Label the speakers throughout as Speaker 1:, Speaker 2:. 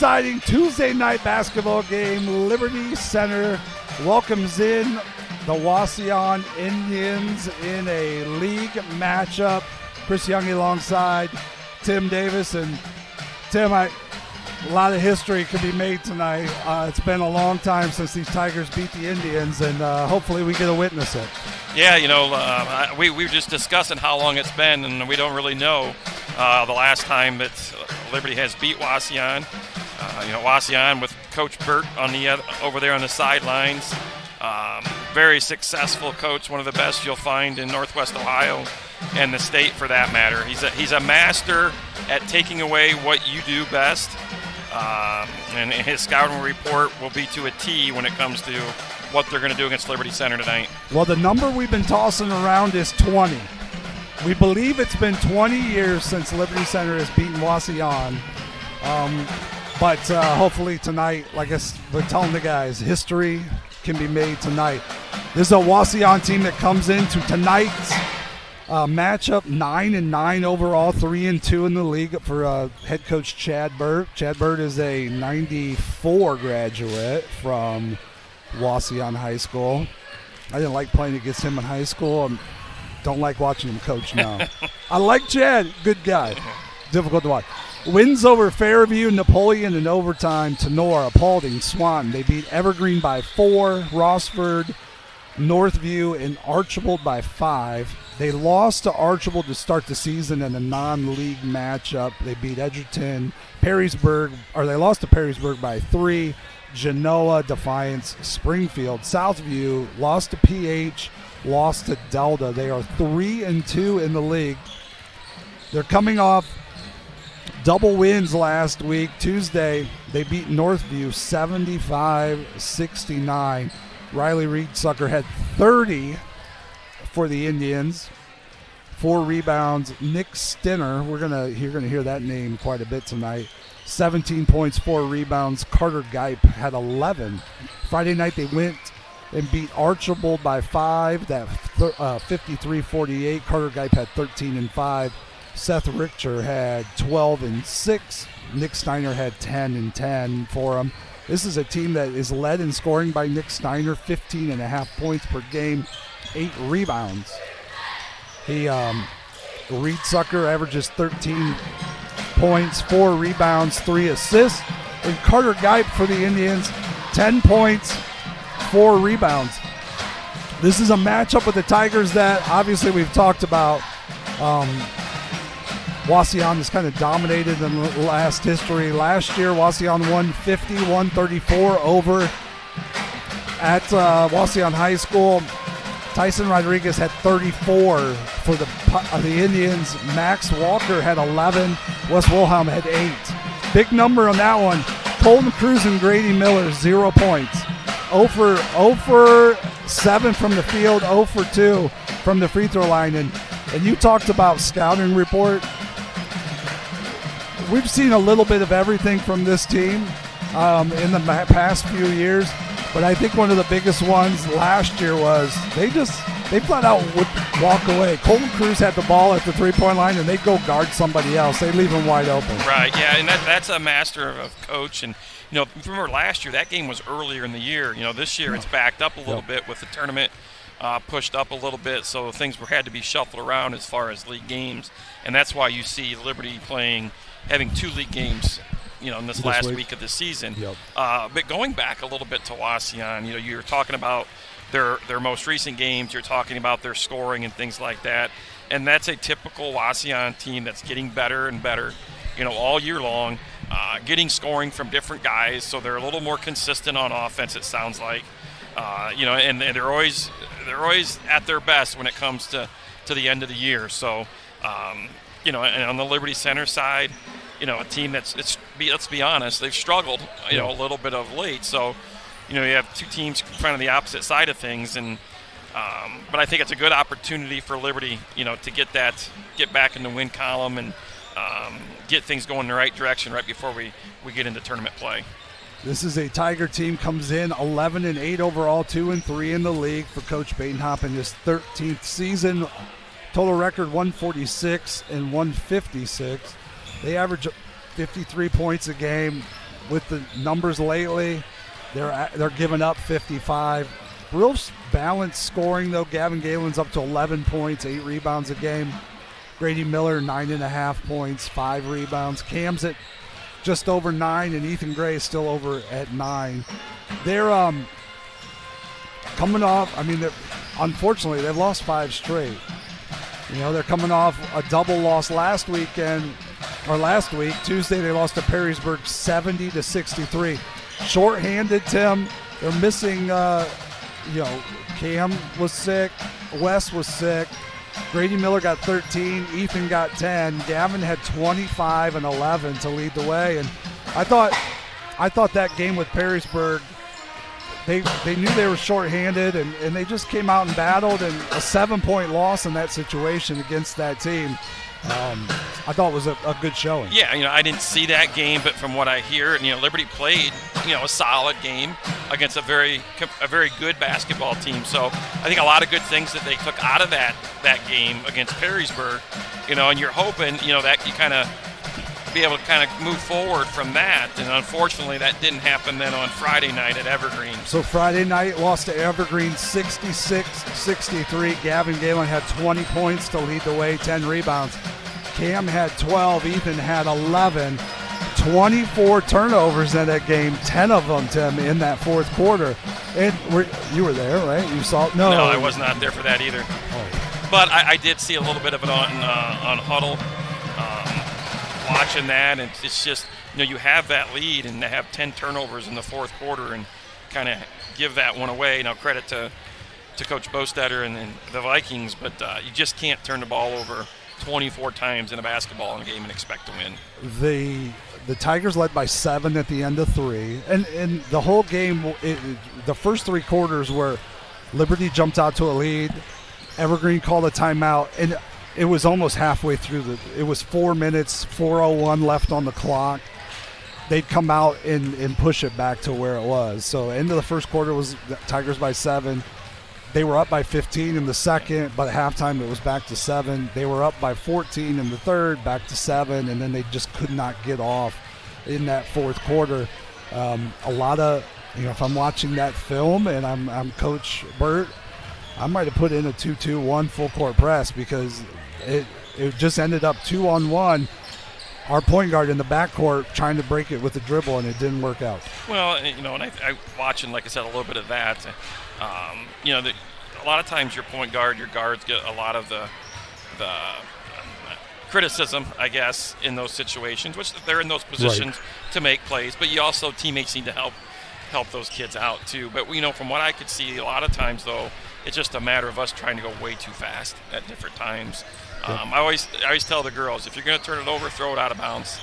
Speaker 1: exciting Tuesday night basketball game. Liberty Center welcomes in the Wauseon Indians in a league matchup. Chris Young alongside Tim Davis. And Tim, a lot of history could be made tonight. It's been a long time since these Tigers beat the Indians, and hopefully we get to witness it.
Speaker 2: Yeah, we were just discussing how long it's been, and we don't really know the last time that Liberty has beat Wauseon. Wauseon with Coach Burt over there on the sidelines. Very successful coach, one of the best you'll find in Northwest Ohio and the state for that matter. He's a master at taking away what you do best, and his scouting report will be to a T when it comes to what they're going to do against Liberty Center tonight.
Speaker 1: Well, the number we've been tossing around is 20. We believe it's been 20 years since Liberty Center has beaten Wauseon. But hopefully tonight, like we're telling the guys, history can be made tonight. This is a Wauseon team that comes into tonight's matchup 9-9 overall, 3-2 in the league for head coach Chad Burt. Chad Burt is a 94 graduate from Wauseon High School. I didn't like playing against him in high school. I don't like watching him coach now. I like Chad, good guy. Difficult to watch. Wins over Fairview, Napoleon in overtime, Tenora, Paulding, Swan. They beat Evergreen by 4, Rossford, Northview, and Archibald by 5. They lost to Archibald to start the season in a non-league matchup. They beat Edgerton, Perrysburg, or they lost to Perrysburg by 3. Genoa, Defiance, Springfield, Southview, lost to PH, lost to Delta. They are 3-2 in the league. They're coming off double wins last week. Tuesday, they beat Northview 75-69. Riley Reedsucker had 30 for the Indians, 4 rebounds. Nick Stinner, you're gonna hear that name quite a bit tonight. 17 points, 4 rebounds. Carter Geip had 11. Friday night they went and beat Archibald by 5. That 53-48. Carter Geip had 13 and 5. Seth Richter had 12 and 6. Nick Steiner had 10 and 10 for him. This is a team that is led in scoring by Nick Steiner, 15.5 points per game, 8 rebounds. Reedsucker averages 13 points, 4 rebounds, 3 assists. And Carter Geip for the Indians, 10 points, 4 rebounds. This is a matchup with the Tigers that obviously we've talked about. Wauseon has kind of dominated in the last history. Last year, Wauseon won 51-34 over at Wauseon High School. Tyson Rodriguez had 34 for the Indians. Max Walker had 11. Wes Wilhelm had 8. Big number on that one. Colton Cruz and Grady Miller, 0 points. 0 for 7 from the field, 0 for 2 from the free throw line. And you talked about scouting report. We've seen a little bit of everything from this team in the past few years, but I think one of the biggest ones last year was they flat out would walk away. Colton Cruz had the ball at the three-point line, and they'd go guard somebody else. They'd leave him wide open.
Speaker 2: Right, yeah, and that's a master of coach. And, remember last year, that game was earlier in the year. This year it's backed up a little bit with the tournament pushed up a little bit, so things had to be shuffled around as far as league games. And that's why you see Liberty having 2 league games, in this last week of the season. Yep. But going back a little bit to Wauseon, you're talking about their most recent games. You're talking about their scoring and things like that. And that's a typical Wauseon team that's getting better and better, all year long, getting scoring from different guys. So they're a little more consistent on offense, it sounds like. And they're always at their best when it comes to the end of the year. So, and on the Liberty Center side, a team let's be honest, they've struggled, a little bit of late. So, you have 2 teams kind of the opposite side of things, and but I think it's a good opportunity for Liberty, to get back in the win column and get things going in the right direction right before we get into tournament play.
Speaker 1: This is a Tiger team, comes in 11-8 overall, 2-3 in the league for Coach Badenhop in his 13th season. Total record 146 and 156. They average 53 points a game. with the numbers lately. They're giving up 55. Real balanced scoring, though. Gavin Galen's up to 11 points, 8 rebounds a game. Grady Miller, 9.5 points, 5 rebounds. Cam's at just over 9, and Ethan Gray is still over at 9. They're coming off, unfortunately, they've lost 5 straight. They're coming off a double loss last week. Tuesday, they lost to Perrysburg 70-63. Short-handed, Tim. They're missing, Cam was sick. Wes was sick. Grady Miller got 13. Ethan got 10. Gavin had 25 and 11 to lead the way. And I thought that game with Perrysburg, they knew they were short-handed, and they just came out and battled, and a 7-point loss in that situation against that team, I thought was a good showing.
Speaker 2: Yeah, I didn't see that game, but from what I hear, Liberty played, a solid game against a very good basketball team. So I think a lot of good things that they took out of that game against Perrysburg, and you're hoping, that you kind of be able to kind of move forward from that. And unfortunately, that didn't happen then on Friday night at Evergreen.
Speaker 1: So Friday night, lost to Evergreen 66-63. Gavin Galen had 20 points to lead the way, 10 rebounds. Cam had 12. Ethan had 11. 24 turnovers in that game, 10 of them, Tim, in that fourth quarter. And you were there, right? You saw it? No,
Speaker 2: I was not there for that either.
Speaker 1: Oh.
Speaker 2: But I did see a little bit of it on Huddle. Watching that, and it's just, you have that lead and to have 10 turnovers in the fourth quarter and kind of give that one away. Now, credit to Coach Bostetter and the Vikings, but you just can't turn the ball over 24 times in a basketball game and expect to win.
Speaker 1: The Tigers led by 7 at the end of 3, and the whole game, the first 3 quarters where Liberty jumped out to a lead, Evergreen called a timeout, and it was almost halfway through it was 4 minutes, 4:01 left on the clock. They'd come out and push it back to where it was. So end of the first quarter was the Tigers by 7. They were up by 15 in the second, but at halftime it was back to 7. They were up by 14 in the third, back to 7, and then they just could not get off in that fourth quarter. A lot of, if I'm watching that film and I'm Coach Burt, I might have put in a 2-2-1 full court press because it just ended up 2-on-1. Our point guard in the backcourt trying to break it with a dribble, and it didn't work out.
Speaker 2: Well, and I watching, like I said, a little bit of that. A lot of times your point guard, your guards get a lot of the criticism, I guess, in those situations, which they're in those positions to make plays. But you also, teammates need to help those kids out too. But from what I could see, a lot of times though, it's just a matter of us trying to go way too fast at different times. I always tell the girls, if you're going to turn it over, throw it out of bounds.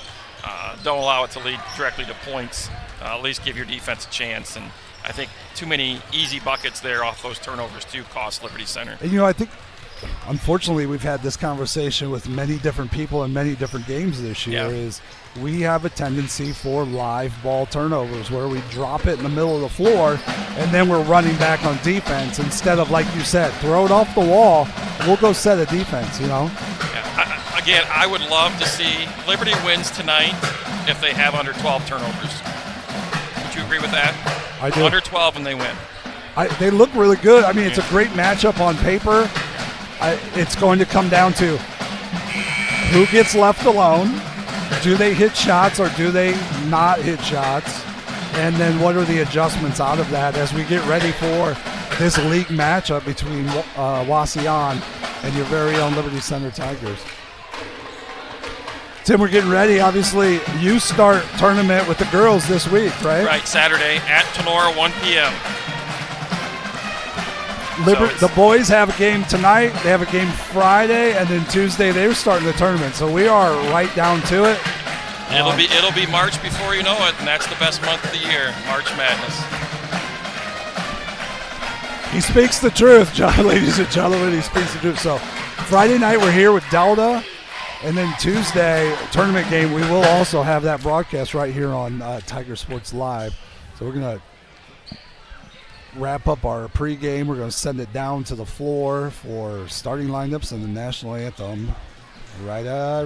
Speaker 2: Don't allow it to lead directly to points. At least give your defense a chance. And I think too many easy buckets there off those turnovers too cost Liberty Center.
Speaker 1: And I think, unfortunately, we've had this conversation with many different people in many different games this year. Is we have a tendency for live ball turnovers where we drop it in the middle of the floor and then we're running back on defense instead of, like you said, throw it off the wall. We'll go set a defense,
Speaker 2: Yeah. Again, I would love to see Liberty wins tonight if they have under 12 turnovers. Would you agree with that?
Speaker 1: I do.
Speaker 2: Under 12 and they win.
Speaker 1: They look really good. It's a great matchup on paper. It's going to come down to who gets left alone. Do they hit shots or do they not hit shots? And then what are the adjustments out of that as we get ready for this league matchup between Wauseon and your very own Liberty Center Tigers? Tim, we're getting ready. Obviously, you start tournament with the girls this week, right?
Speaker 2: Right, Saturday at Tenora, 1 p.m.
Speaker 1: The boys have a game tonight. They have a game Friday, and then Tuesday they're starting the tournament. So we are right down to it.
Speaker 2: It'll be March before you know it, and that's the best month of the year, March Madness.
Speaker 1: He speaks the truth, ladies and gentlemen. He speaks the truth. So Friday night we're here with Delta, and then Tuesday tournament game. We will also have that broadcast right here on Tiger Sports Live. So we're gonna wrap up our pregame. We're going to send it down to the floor for starting lineups and the national anthem right now.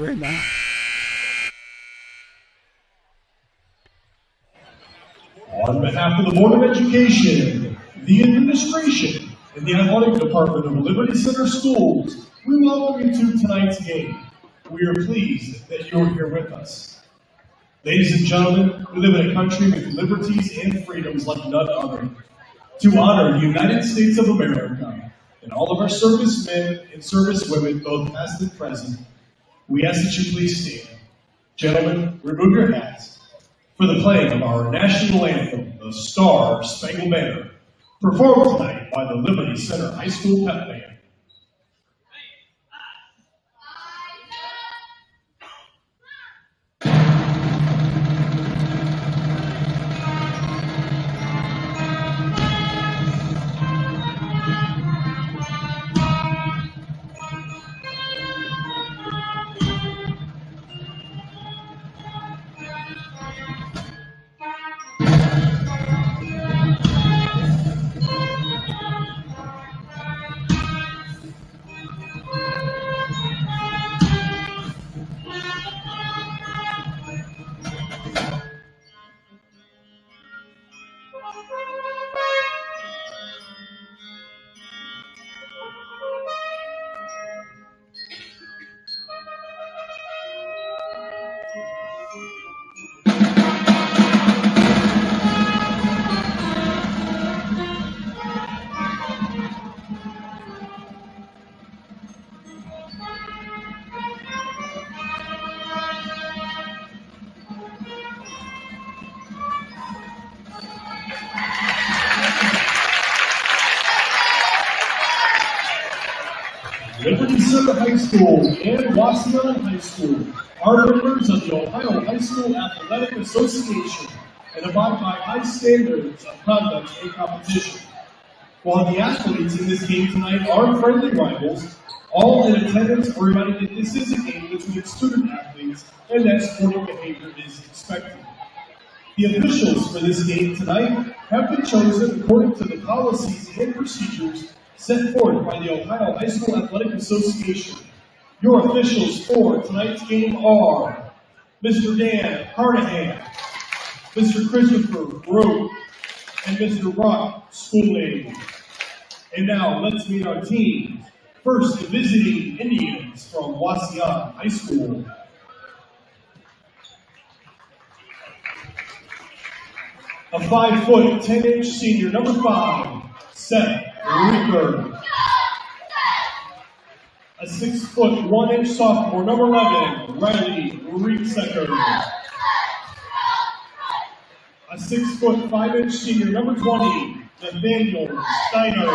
Speaker 3: On behalf of the Board of Education, the administration, and the athletic department of Liberty Center Schools, we welcome you to tonight's game. We are pleased that you're here with us. Ladies and gentlemen, we live in a country with liberties and freedoms like none other. To honor the United States of America and all of our servicemen and servicewomen, both past and present, we ask that you please stand. Gentlemen, remove your hats for the playing of our national anthem, the Star Spangled Banner, performed tonight by the Liberty Center High School Pep Band. Liberty Center High School and Wauseon High School are members of the Ohio High School Athletic Association and abide by high standards of conduct and competition. While the athletes in this game tonight are friendly rivals, all in attendance are reminded that this is a game between student athletes and that sporting behavior is expected. The officials for this game tonight have been chosen according to the policies and procedures set forth by the Ohio High School Athletic Association. Your officials for tonight's game are Mr. Dan Carnahan, Mr. Christopher Rowe, and Mr. Rock Schooling. And now let's meet our teams. First, the visiting Indians from Wauseon High School. A 5', 10" senior, number 5, Seth Reaper. A 6', 1" sophomore, number 11, Riley Reeksecker. A 6', 5" senior, number 20, Nathaniel Steiner.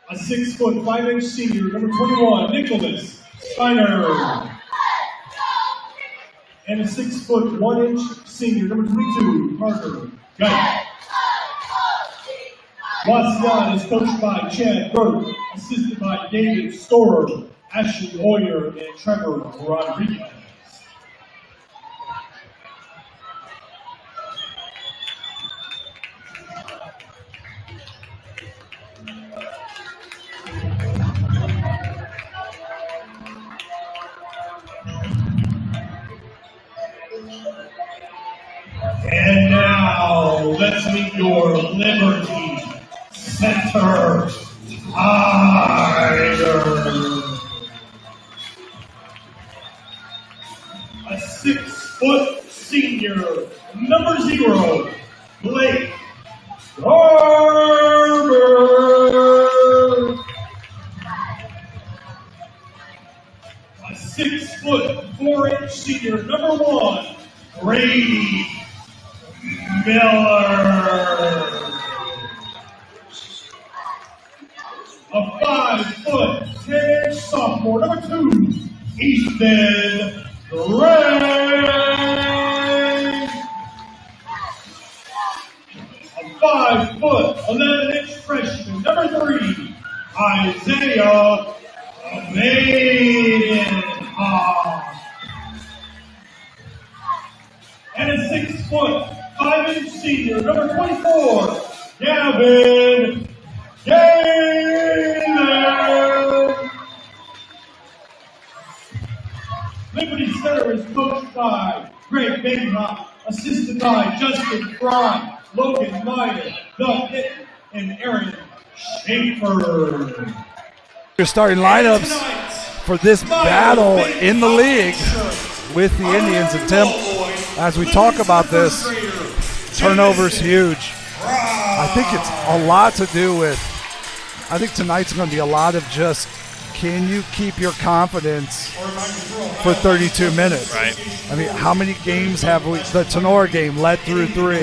Speaker 3: A 6', 5" senior, number 21, Nicholas Steiner. And a 6', 1" senior, number 22, Carter Geist. Wauseon is coached by Chad Burke, assisted by David Storer, Ashley Hoyer, and Trevor Rodriguez. And now, let's meet your Liberty Center Tigers. A 6' senior, number 0, Blake Garber. A 6' 4" senior, number 1, Brady Miller. A 5' 10" sophomore, number 2, Ethan Gray. A 5' 11" freshman, number 3, Isaiah Maidenhoff. And a 6' 5" senior, number 24, Gavin Galen. Liberty Center is coached by Greg Bainhoff, assisted by Justin Fry, Logan Meyer, Doug Hitton, and Aaron Schaefer.
Speaker 1: Your starting lineups for this battle in the league with the Indians. And Tim, as we talk about this, turnovers huge. I think it's a lot to do with, I think tonight's going to be a lot of just, can you keep your confidence for 32 minutes?
Speaker 2: Right.
Speaker 1: I mean, how many games have we, the Tenor game led through 3.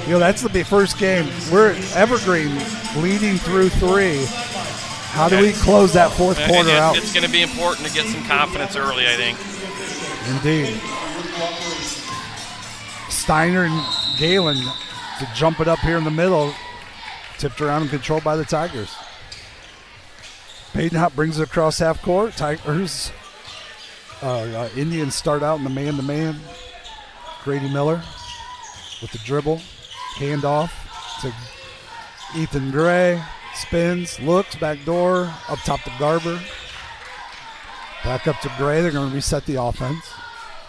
Speaker 1: You know, that's the first game. We're Evergreen leading through 3. How do we close that fourth quarter out?
Speaker 2: It's going to be important to get some confidence early, I think.
Speaker 1: Indeed. Steiner and Galen to jump it up here in the middle, tipped around and controlled by the Tigers. Badenhop brings it across half court. Tigers, Indians start out in the man-to-man. Grady Miller with the dribble, handoff to Ethan Gray. Spins, looks, back door, up top to Garber. Back up to Gray. They're going to reset the offense.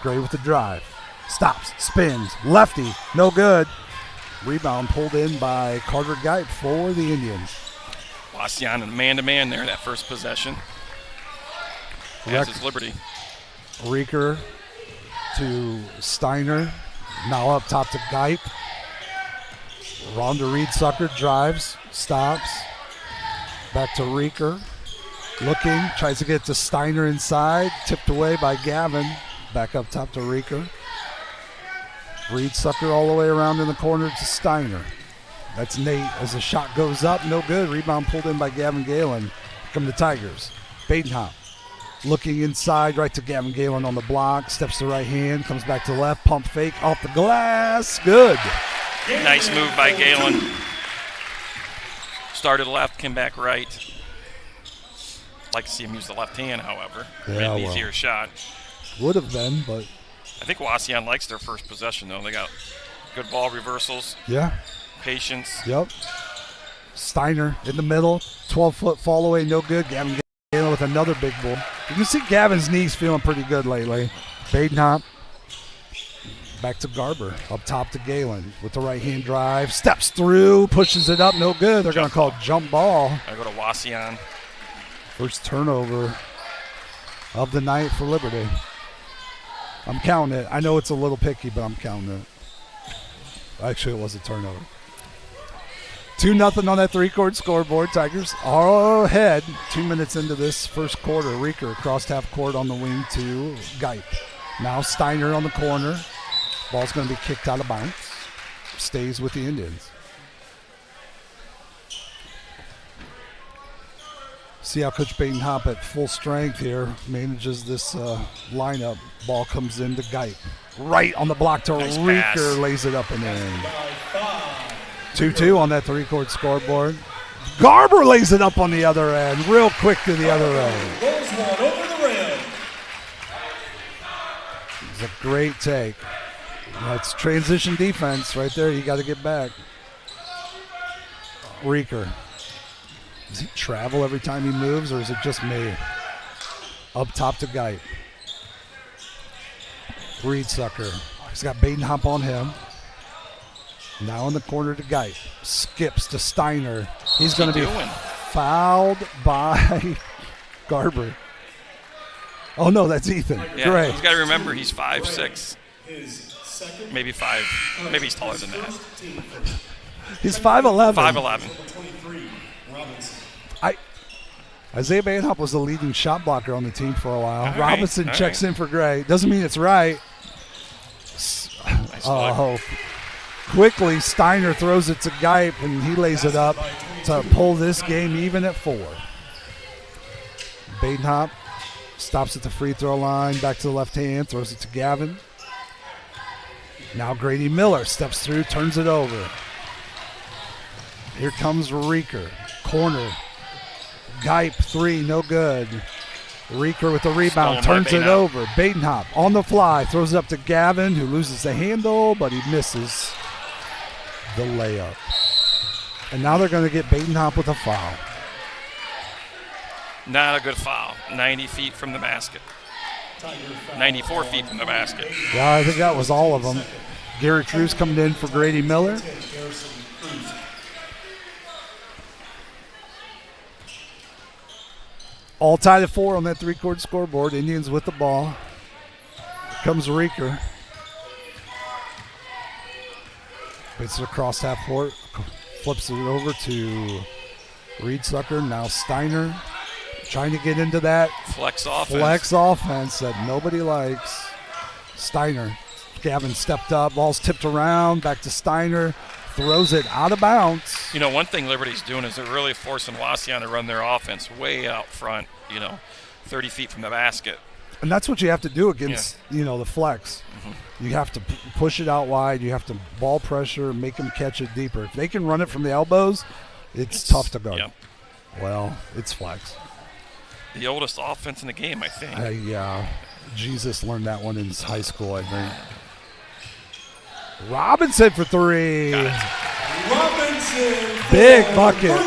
Speaker 1: Gray with the drive. Stops, spins, lefty, no good. Rebound pulled in by Carter Guype for the Indians.
Speaker 2: Wauseon and man-to-man there, that first possession. As is Liberty.
Speaker 1: Reeker to Steiner. Now up top to Guype. Rhonda Reed-Sucker drives, stops. Back to Reeker. Looking, tries to get to Steiner inside. Tipped away by Gavin. Back up top to Reeker. Reed-Sucker all the way around in the corner to Steiner. That's Nate as the shot goes up. No good. Rebound pulled in by Gavin Galen. Come the Tigers. Badenhop looking inside right to Gavin Galen on the block. Steps to right hand. Comes back to left. Pump fake off the glass. Good.
Speaker 2: Nice move by Galen. Started left, came back right. Like to see him use the left hand, however.
Speaker 1: Yeah,
Speaker 2: an easier shot.
Speaker 1: Would have been, but
Speaker 2: I think Wauseon likes their first possession, though. They got good ball reversals,
Speaker 1: yeah.
Speaker 2: patience.
Speaker 1: Yep. Steiner in the middle. 12-foot fall away, no good. Gavin Galen with another big ball. You can see Gavin's knees feeling pretty good lately. Badenhop. Back to Garber, up top to Galen with the right-hand drive. Steps through, pushes it up, no good. They're going to call jump ball.
Speaker 2: I go to Wauseon.
Speaker 1: First turnover of the night for Liberty. I'm counting it. I know it's a little picky, but I'm counting it. Actually, it was a turnover. 2-0 on that three-quarter scoreboard. Tigers are ahead 2 minutes into this first quarter. Reeker across half court on the wing to Guype. Now Steiner on the corner. Ball's going to be kicked out of bounds. Stays with the Indians. See how Coach Badenhop at full strength here manages this lineup. Ball comes into Guype. Right on the block to
Speaker 2: Nice
Speaker 1: Reeker.
Speaker 2: pass.
Speaker 1: Lays it up and in. 2-2 on that three-quarter scoreboard. Garber lays it up on the other end. Real quick to the other end.
Speaker 3: Rolls one over the rim.
Speaker 1: It's a great take. That's transition defense right there. You got to get back. Reeker. Does he travel every time he moves, or is it just me? Up top to Guype. Reed-Sucker. He's got Badenhop on him. Now in the corner to Guype. Skips to Steiner. He's going to be fouled by Garber. Oh, no, that's Ethan.
Speaker 2: Yeah,
Speaker 1: Great.
Speaker 2: he's got to remember he's 5'6". Maybe 5. Maybe he's taller than that.
Speaker 1: He's 5'11".
Speaker 2: 5'11".
Speaker 1: Isaiah Badenhop was the leading shot blocker on the team for a while.
Speaker 2: All
Speaker 1: Robinson
Speaker 2: right,
Speaker 1: checks in for Gray. Doesn't mean it's right.
Speaker 2: Nice look.
Speaker 1: Quickly, Steiner throws it to Guype, and he lays it up to pull this game even at 4. Badenhop stops at the free throw line, back to the left hand, throws it to Gavin. Now Grady Miller steps through, turns it over. Here comes Reeker. Corner. Guype, 3, no good. Reeker with the rebound,
Speaker 2: Stolen by
Speaker 1: turns it over. Badenhop on the fly, throws it up to Gavin, who loses the handle, but he misses the layup. And now they're going to get Badenhop with a foul.
Speaker 2: Not a good foul. 90 feet from the basket. 94 feet from the basket.
Speaker 1: Yeah, I think that was all of them. Gary Cruz coming in for Grady Miller. All tied at 4 on that 3-quarter scoreboard. Indians with the ball. Here comes Reeker. Puts it across half court. Flips it over to Reed Sucker. Now Steiner trying to get into that
Speaker 2: Flex
Speaker 1: offense that nobody likes. Steiner. Gavin stepped up. Ball's tipped around. Back to Steiner. Throws it out of bounds.
Speaker 2: You know, one thing Liberty's doing is they're really forcing Wauseon to run their offense way out front, 30 feet from the basket.
Speaker 1: And that's what you have to do against, the flex. Mm-hmm. You have to push it out wide. You have to ball pressure, make them catch it deeper. If they can run it from the elbows, it's tough to guard.
Speaker 2: Yep.
Speaker 1: Well, it's flex.
Speaker 2: The oldest offense in the game, I think.
Speaker 1: Yeah. Jesus learned that one in high school, I think. Robinson for 3.
Speaker 3: Robinson.
Speaker 1: Big bucket.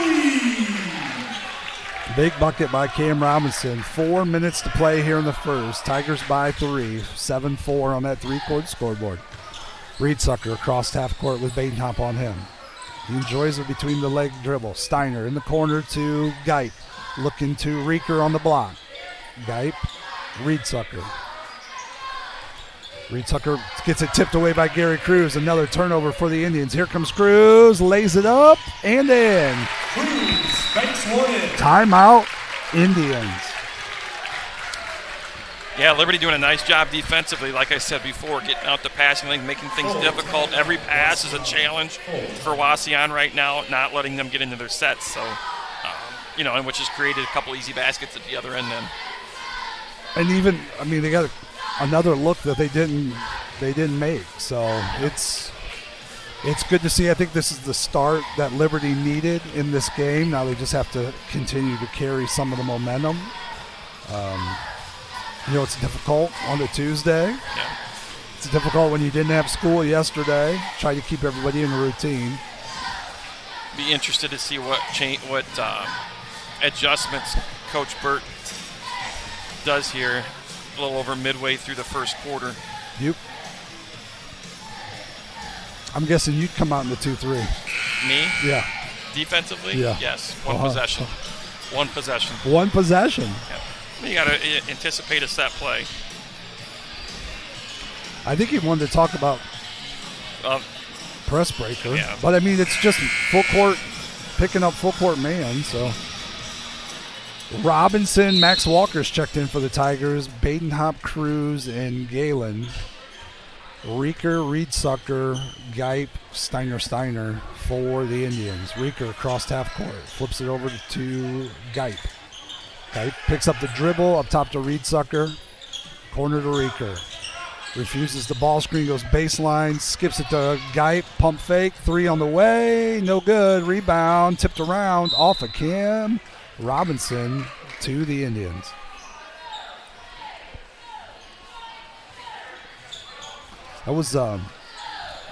Speaker 1: Big bucket by Cam Robinson. 4 minutes to play here in the first. Tigers by 3. 7-4 on that 3-quarter scoreboard. Reed Sucker across half court with Badenhop on him. He enjoys a between the leg dribble. Steiner in the corner to Geip. Looking to Reeker on the block. Geip. Reed Sucker. Reed Sucker gets it tipped away by Gary Cruz. Another turnover for the Indians. Here comes Cruz. Lays it up and in.
Speaker 3: Cruz banks one in.
Speaker 1: Timeout, Indians.
Speaker 2: Yeah, Liberty doing a nice job defensively, like I said before, getting out the passing lane, making things difficult. Every pass is a challenge for Wauseon right now, not letting them get into their sets. So, and which has created a couple easy baskets at the other end then.
Speaker 1: And even, they got another look that they didn't make. So it's good to see. I think this is the start that Liberty needed in this game. Now they just have to continue to carry some of the momentum. It's difficult on a Tuesday.
Speaker 2: Yeah.
Speaker 1: It's difficult when you didn't have school yesterday. Try to keep everybody in a routine.
Speaker 2: Be interested to see what adjustments Coach Burt does here a little over midway through the first quarter.
Speaker 1: I'm guessing you'd come out in the 2-3.
Speaker 2: Me?
Speaker 1: Yeah.
Speaker 2: Defensively?
Speaker 1: Yeah.
Speaker 2: Yes. One possession. One possession.
Speaker 1: One possession.
Speaker 2: Yeah. You got to anticipate a set play.
Speaker 1: I think he wanted to talk about press breaker.
Speaker 2: Yeah.
Speaker 1: But, it's just full court, picking up full court man, so. Robinson, Max Walker's checked in for the Tigers. Badenhop, Cruz, and Galen. Reeker, Reed Sucker, Geip, Steiner for the Indians. Reeker across half court. Flips it over to Geip. Geip picks up the dribble up top to Reed Sucker. Corner to Reeker. Refuses the ball screen, goes baseline, skips it to Geip. Pump fake, 3 on the way. No good. Rebound, tipped around off of Cam Robinson to the Indians. That was I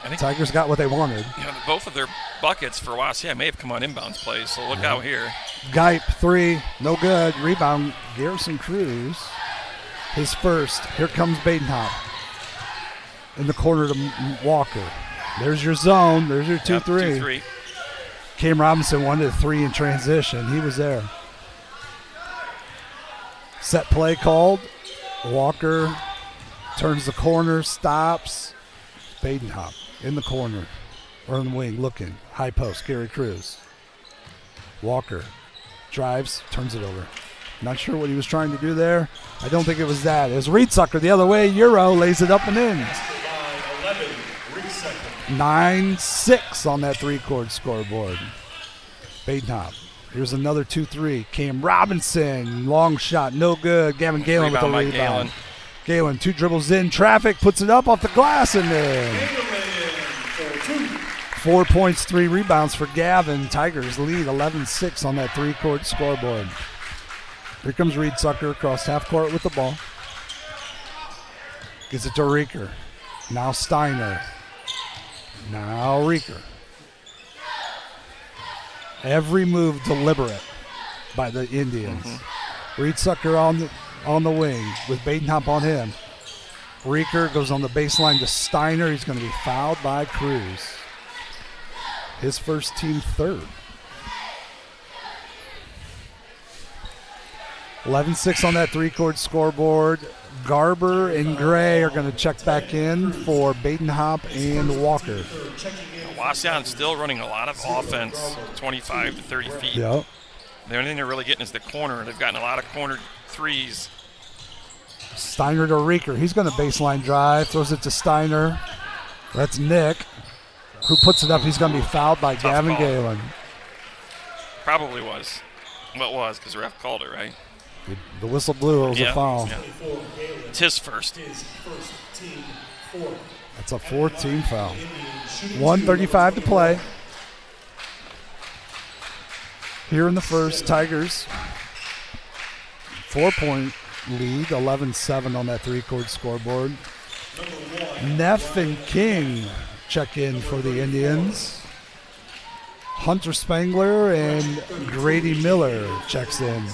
Speaker 1: think Tigers got what they wanted.
Speaker 2: Both of their buckets for Wauseon may have come on inbounds plays, so look out here.
Speaker 1: Geip, 3, no good. Rebound, Garrison Cruz. His first. Here comes Badenhop. In the corner to Walker. There's your zone. There's your 2-3.
Speaker 2: 2-3.
Speaker 1: Cam Robinson wanted a 3 in transition. He was there. Set play called. Walker turns the corner, stops. Badenhop in the corner or in the wing looking. High post, Gary Cruz. Walker drives, turns it over. Not sure what he was trying to do there. I don't think it was that. It was Reed Sucker the other way. Euro lays it up and in. 9-6 on that 3-quarter scoreboard. Badenhop. Here's another 2-3. Cam Robinson. Long shot. No good. Gavin Galen with the rebound. Galen, 2 dribbles in. Traffic. Puts it up off the glass and in. 4 points, 3 rebounds for Gavin. Tigers lead 11-6 on that 3-quarter scoreboard. Here comes Reed Sucker across half court with the ball. Gets it to Reeker. Now Steiner. Now Reeker. Every move deliberate by the Indians. Reed Sucker on the wing with Badenhop on him. Rieker goes on the baseline to Steiner. He's going to be fouled by Cruz. His first, team third. 11-6 on that three-court scoreboard. Garber and Gray are going to check back in for Badenhop and Walker.
Speaker 2: Wauseon still running a lot of offense, 25 to 30 feet.
Speaker 1: Yep.
Speaker 2: The only thing they're really getting is the corner. They've gotten a lot of cornered threes.
Speaker 1: Steiner to Rieker. He's going to baseline drive, throws it to Steiner. That's Nick, who puts it up. He's going to be fouled by Gavin
Speaker 2: call.
Speaker 1: Galen.
Speaker 2: Probably was. Well, it was because the ref called it, right?
Speaker 1: The whistle blew. It was a foul.
Speaker 2: Yeah. It's his first.
Speaker 1: That's a fourth team foul. 1:35 to play. Here in the first, Tigers 4-point lead, 11-7 on that three-court scoreboard. Neff and King check in for the Indians. Hunter Spangler and Grady Miller checks in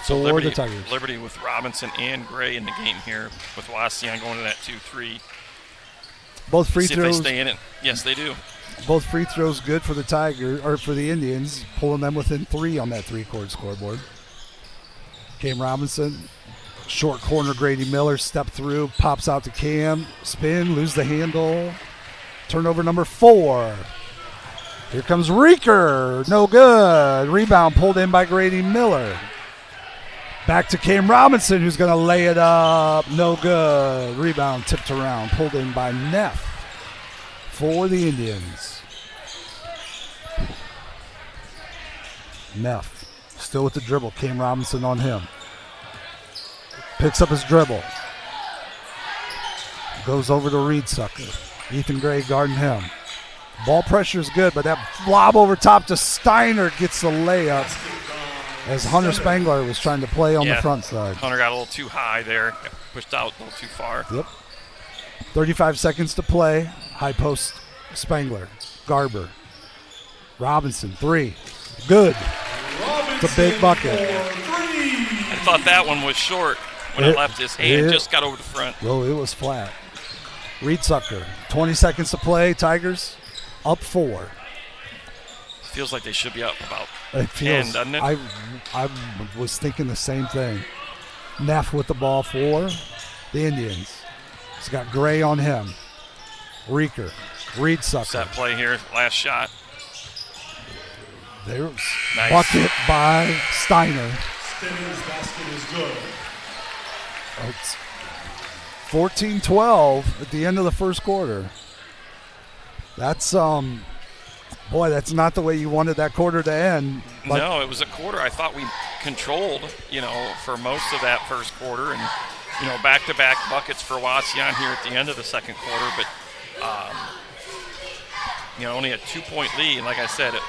Speaker 2: So
Speaker 1: for the Tigers.
Speaker 2: Liberty with Robinson and Gray in the game here, with Wauseon going to that 2-3.
Speaker 1: Both free
Speaker 2: See if they
Speaker 1: throws.
Speaker 2: stay in it. Yes, they do.
Speaker 1: Both free throws good for the Tigers, or for the Indians, pulling them within 3 on that three-court scoreboard. Cam Robinson, short corner, Grady Miller, step through, pops out to Cam, spin, lose the handle. Turnover number 4. Here comes Rieker, no good. Rebound pulled in by Grady Miller. Back to Cam Robinson, who's going to lay it up, no good. Rebound tipped around, pulled in by Neff for the Indians. Neff still with the dribble. Cam Robinson on him. Picks up his dribble. Goes over to Reedsucker. Ethan Gray guarding him. Ball pressure is good, but that lob over top to Steiner gets the layup as Hunter Spangler was trying to play on the front side.
Speaker 2: Hunter got a little too high there. Got pushed out a little too far.
Speaker 1: Yep. 35 seconds to play. High post, Spangler. Garber. Robinson, 3. Good. It's a big bucket.
Speaker 2: I thought that one was short when it left his hand. Just got over the front.
Speaker 1: Oh, it was flat. Reedsucker, 20 seconds to play. Tigers up 4.
Speaker 2: Feels like they should be up about
Speaker 1: It
Speaker 2: 10,
Speaker 1: feels,
Speaker 2: doesn't it?
Speaker 1: I was thinking the same thing. Neff with the ball for the Indians. He's got Gray on him. Rieker, Reedsucker.
Speaker 2: Set play here, last shot.
Speaker 1: There's
Speaker 2: Nice.
Speaker 1: bucket by Steiner.
Speaker 3: Steiner's basket is good.
Speaker 1: It's 14-12 at the end of the first quarter. That's boy, that's not the way you wanted that quarter to end. But
Speaker 2: No, it was a quarter I thought we controlled, for most of that first quarter, and back-to-back buckets for Wauseon here at the end of the second quarter. But only a 2-point lead. And like I said, it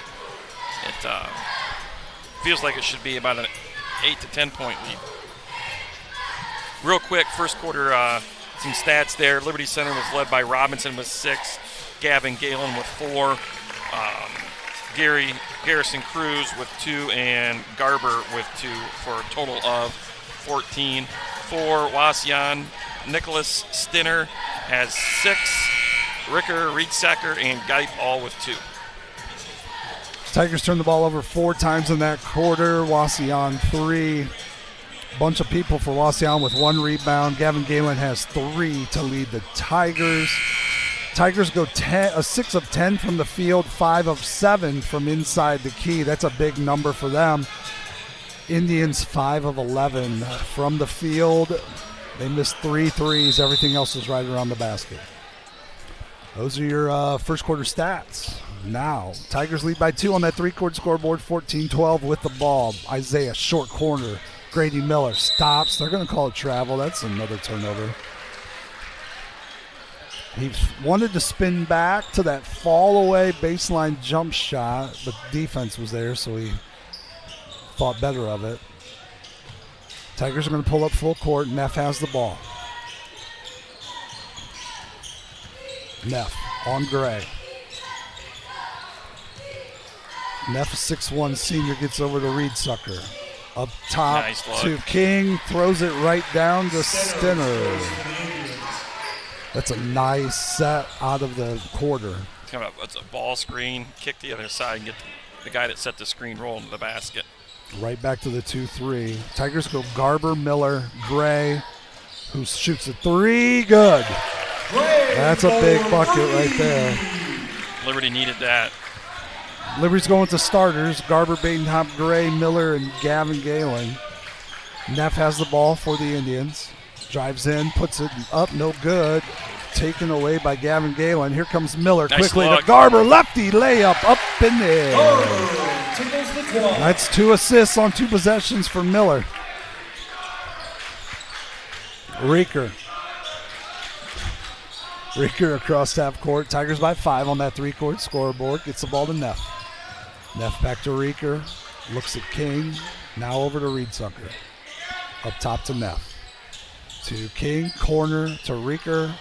Speaker 2: feels like it should be about an 8 to 10-point lead. Real quick, first quarter, some stats there. Liberty Center was led by Robinson with 6, Gavin Galen with 4, Garrison Cruz with 2, and Garber with 2 for a total of 14. For Wauseon, Nicholas Stinner has 6, Ricker, Reedsacker, and Geip all with 2.
Speaker 1: Tigers turned the ball over 4 times in that quarter. Wauseon 3. Bunch of people for Wauseon with 1 rebound. Gavin Galen has 3 to lead the Tigers. Tigers go 6 of 10 from the field, 5 of 7 from inside the key. That's a big number for them. Indians 5 of 11 from the field. They missed 3 threes. Everything else is right around the basket. Those are your first quarter stats. Now, Tigers lead by 2 on that three-court scoreboard, 14-12 with the ball. Isaiah, short corner. Grady Miller stops. They're going to call it travel. That's another turnover. He wanted to spin back to that fall-away baseline jump shot, but defense was there, so he thought better of it. Tigers are going to pull up full court. Neff has the ball. Neff on Gray. Neff, 6'1" senior, gets over to Reedsucker. Up top
Speaker 2: Nice
Speaker 1: to King, throws it right down to Stinner. That's a nice set out of the quarter.
Speaker 2: It's a ball screen, kick the other side, and get the guy that set the screen roll into the basket.
Speaker 1: Right back to the 2-3. Tigers go Garber, Miller, Gray, who shoots a 3. Good. That's a big bucket right there.
Speaker 2: Liberty needed that.
Speaker 1: Liberty's going to starters. Garber, Badenhop, Gray, Miller, and Gavin Galen. Neff has the ball for the Indians. Drives in, puts it up, no good. Taken away by Gavin Galen. Here comes Miller
Speaker 2: Nice
Speaker 1: quickly
Speaker 2: look.
Speaker 1: to Garber. Lefty layup up in there. That's 2 assists on 2 possessions for Miller. Reeker across half court. Tigers by 5 on that 3-court scoreboard. Gets the ball to Neff. Neff back to Reeker. Looks at King. Now over to Reedsucker. Up top to Neff. To King. Corner to Reeker.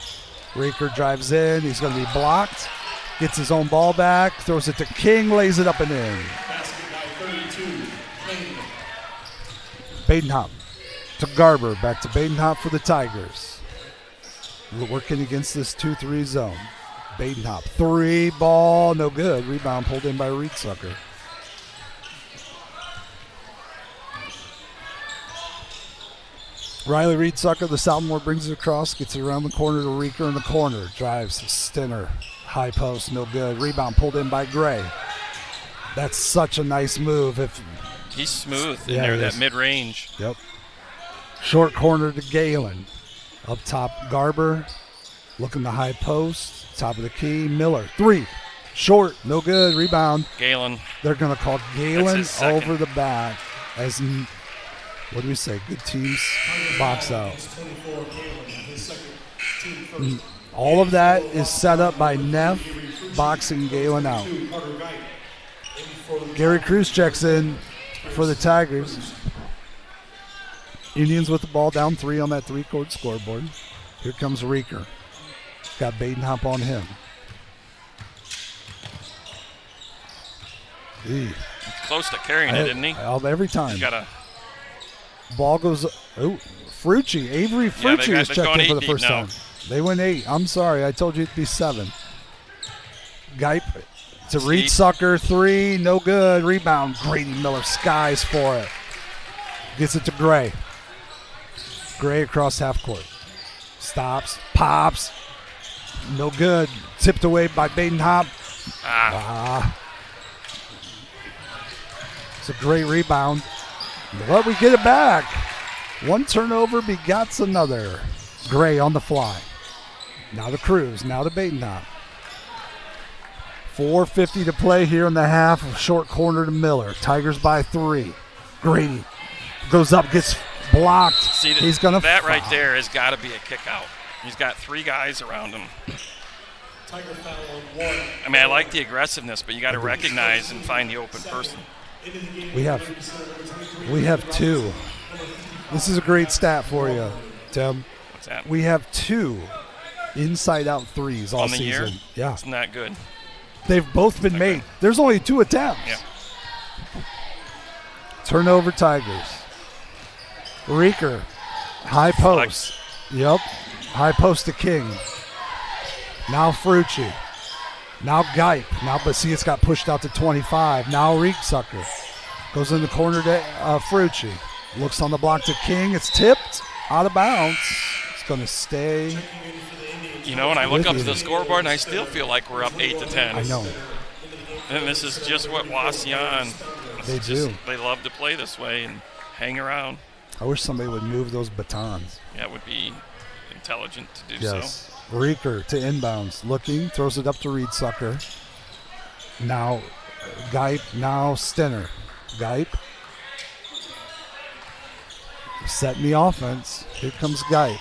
Speaker 1: Reeker drives in. He's going to be blocked. Gets his own ball back. Throws it to King. Lays it up and in. Badenhop to Garber. Back to Badenhop for the Tigers. Working against this 2-3 zone. Badenhop. 3 ball. No good. Rebound pulled in by Reedsucker. Riley Reedsucker, the sophomore, brings it across, gets it around the corner to Reeker in the corner. Drives Stinner. High post, no good. Rebound pulled in by Gray. That's such a nice move.
Speaker 2: He's smooth in there, that mid-range.
Speaker 1: Yep. Short corner to Galen. Up top, Garber. Looking the high post. Top of the key, Miller. 3. Short, no good. Rebound.
Speaker 2: Galen.
Speaker 1: They're going to call Galen
Speaker 2: his second.
Speaker 1: over the back as... What do we say? Good teams box out. All of that is set up by Neff boxing Galen out. Gary Cruz checks in for the Tigers. Indians with the ball down 3 on that 3-court scoreboard. Here comes Reeker. Got Badenhop on him.
Speaker 2: Close to carrying it, didn't he?
Speaker 1: Every time.
Speaker 2: You got to...
Speaker 1: Ball goes. Oh, Frucci. Avery Frucci is checked in for the first time. They went 8. I'm sorry. I told you it'd be 7. Gipe to Reedsucker. 3. No good. Rebound. Grady Miller skies for it. Gets it to Gray. Gray across half court. Stops. Pops. No good. Tipped away by Badenhop. It's a great rebound. But we get it back. 1 turnover begots another. Gray on the fly. Now to Cruz. Now to Badenhop. 4:50 to play here in the half. Short corner to Miller. Tigers by 3. Grady goes up, gets blocked.
Speaker 2: See,
Speaker 1: he's gonna
Speaker 2: that right there has got to be a kick out. He's got 3 guys around him. I mean, I like the aggressiveness, but you got to recognize and find the open person.
Speaker 1: We have 2. This is a great stat for you, Tim.
Speaker 2: What's that?
Speaker 1: We have 2 inside-out threes all
Speaker 2: on the
Speaker 1: season.
Speaker 2: year?
Speaker 1: Yeah,
Speaker 2: Isn't that good?
Speaker 1: they've both been made. There's only 2 attempts.
Speaker 2: Yeah.
Speaker 1: Turnover Tigers. Reeker, high post. Yep, high post to King. Now Frucci. Now Gipe. But see, it's got pushed out to 25. Now Reedsucker. Goes in the corner to Frucci. Looks on the block to King. It's tipped. Out of bounds. It's going to stay.
Speaker 2: You know, and I look up to the scoreboard, and I still feel like we're up 8-10.
Speaker 1: I know.
Speaker 2: And this is just what Wauseon.
Speaker 1: They do.
Speaker 2: They love to play this way and hang around.
Speaker 1: I wish somebody would move those batons.
Speaker 2: Yeah, it would be intelligent to do
Speaker 1: Yes. Reeker to inbounds. Looking. Throws it up to Reedsucker. Now Gipe. Now Stinner. Gipe. Setting the offense. Here comes Gipe.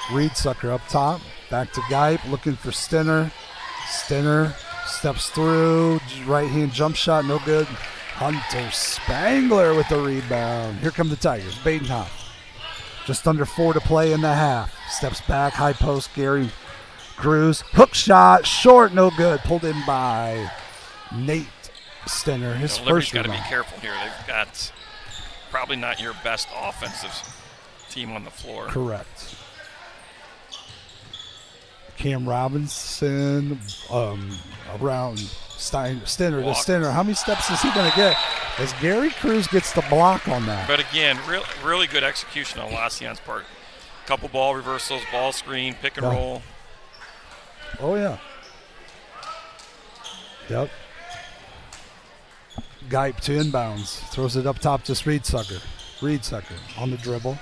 Speaker 1: Reedsucker up top. Back to Gipe. Looking for Stinner. Stinner steps through. Right hand jump shot. No good. Hunter Spangler with the rebound. Here come the Tigers. Badenhop. Just under 4 to play in the half. Steps back. High post. Gary Cruz. Hook shot. Short. No good. Pulled in by Nate Stinner. His
Speaker 2: Liberty's
Speaker 1: first
Speaker 2: got to
Speaker 1: rebound.
Speaker 2: be careful here. They've got probably not your best offensive team on the floor.
Speaker 1: Correct. Cam Robinson around Stinner to Stinner. How many steps is he going to get? As Gary Cruz gets the block on that.
Speaker 2: But again, really good execution on Wauseon's part. Couple ball reversals, ball screen, pick and roll.
Speaker 1: Oh, yeah. Yep. Geip to inbounds. Throws it up top to Reedsucker. Reedsucker on the dribble.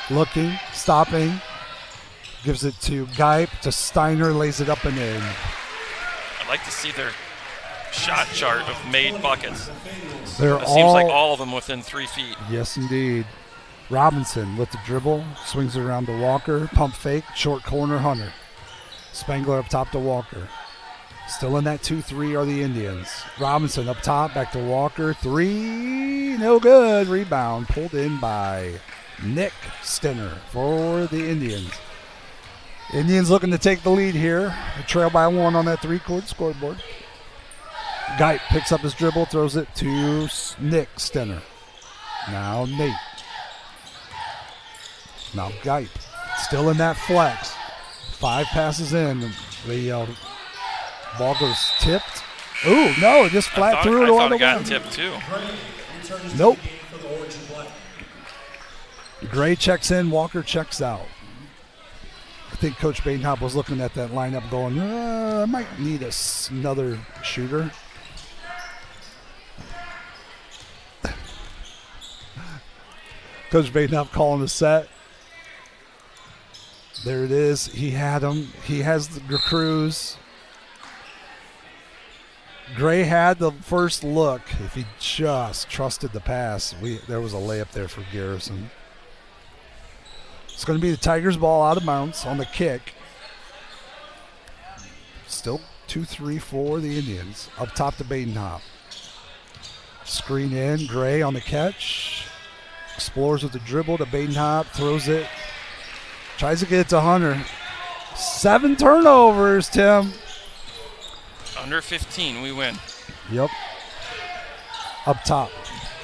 Speaker 1: Looking, stopping. Gives it to Geip to Steiner, lays it up and in.
Speaker 2: I'd like to see their shot chart of made buckets.
Speaker 1: It
Speaker 2: seems like all of them within 3 feet.
Speaker 1: Yes, indeed. Robinson with the dribble, swings it around to Walker, pump fake, short corner, Hunter. Spangler up top to Walker. Still in that 2-3 are the Indians. Robinson up top, back to Walker, 3, no good. Rebound pulled in by Nick Stinner for the Indians. Indians looking to take the lead here. They trail by 1 on that 3-court scoreboard. Geip picks up his dribble, throws it to Nick Stinner. Now Nate. Now Geip, still in that flex. 5 passes in. The ball goes tipped. Ooh, no, it just flat through it.
Speaker 2: I thought it got tipped too.
Speaker 1: Nope. Gray checks in, Walker checks out. I think Coach Badenhop was looking at that lineup going, I might need another shooter. Coach Badenhop calling the set. There it is. He had him. He has the Cruz. Gray had the first look. If he just trusted the pass, there was a layup there for Garrison. It's going to be the Tigers' ball out of bounds on the kick. Still 2-3 for the Indians. Up top to Badenhop. Screen in. Gray on the catch. Explores with the dribble to Badenhop. Throws it. Tries to get it to Hunter. 7 turnovers, Tim.
Speaker 2: Under 15, we win.
Speaker 1: Yep. Up top.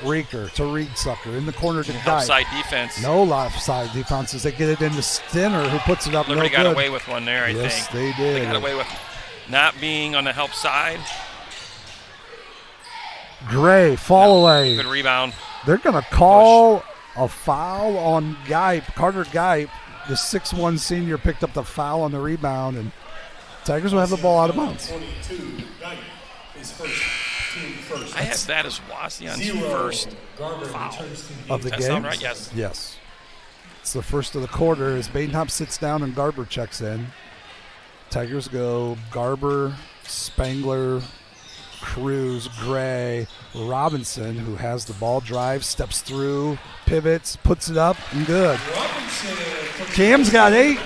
Speaker 1: Reeker to Reedsucker. In the corner to Geip.
Speaker 2: Offside defense.
Speaker 1: No offside defense as they get it into Stinner, who puts it up.
Speaker 2: Liberty
Speaker 1: no
Speaker 2: got
Speaker 1: good.
Speaker 2: away with one there, I think.
Speaker 1: Yes, they did.
Speaker 2: They got away with not being on the help side.
Speaker 1: Gray, fall away.
Speaker 2: Good rebound.
Speaker 1: They're going to call a foul on Geip. Carter Geip, the 6'1 senior, picked up the foul on the rebound, and Tigers will have the ball out of bounds.
Speaker 2: I have that as Wauseon's first foul.
Speaker 1: Of the
Speaker 2: Does that
Speaker 1: game?
Speaker 2: sound right? Yes.
Speaker 1: Yes. It's the first of the quarter as Badenhop sits down and Garber checks in. Tigers go Garber, Spangler, Cruz, Gray, Robinson, who has the ball, drives, steps through, pivots, puts it up, and good. Cam's got 8.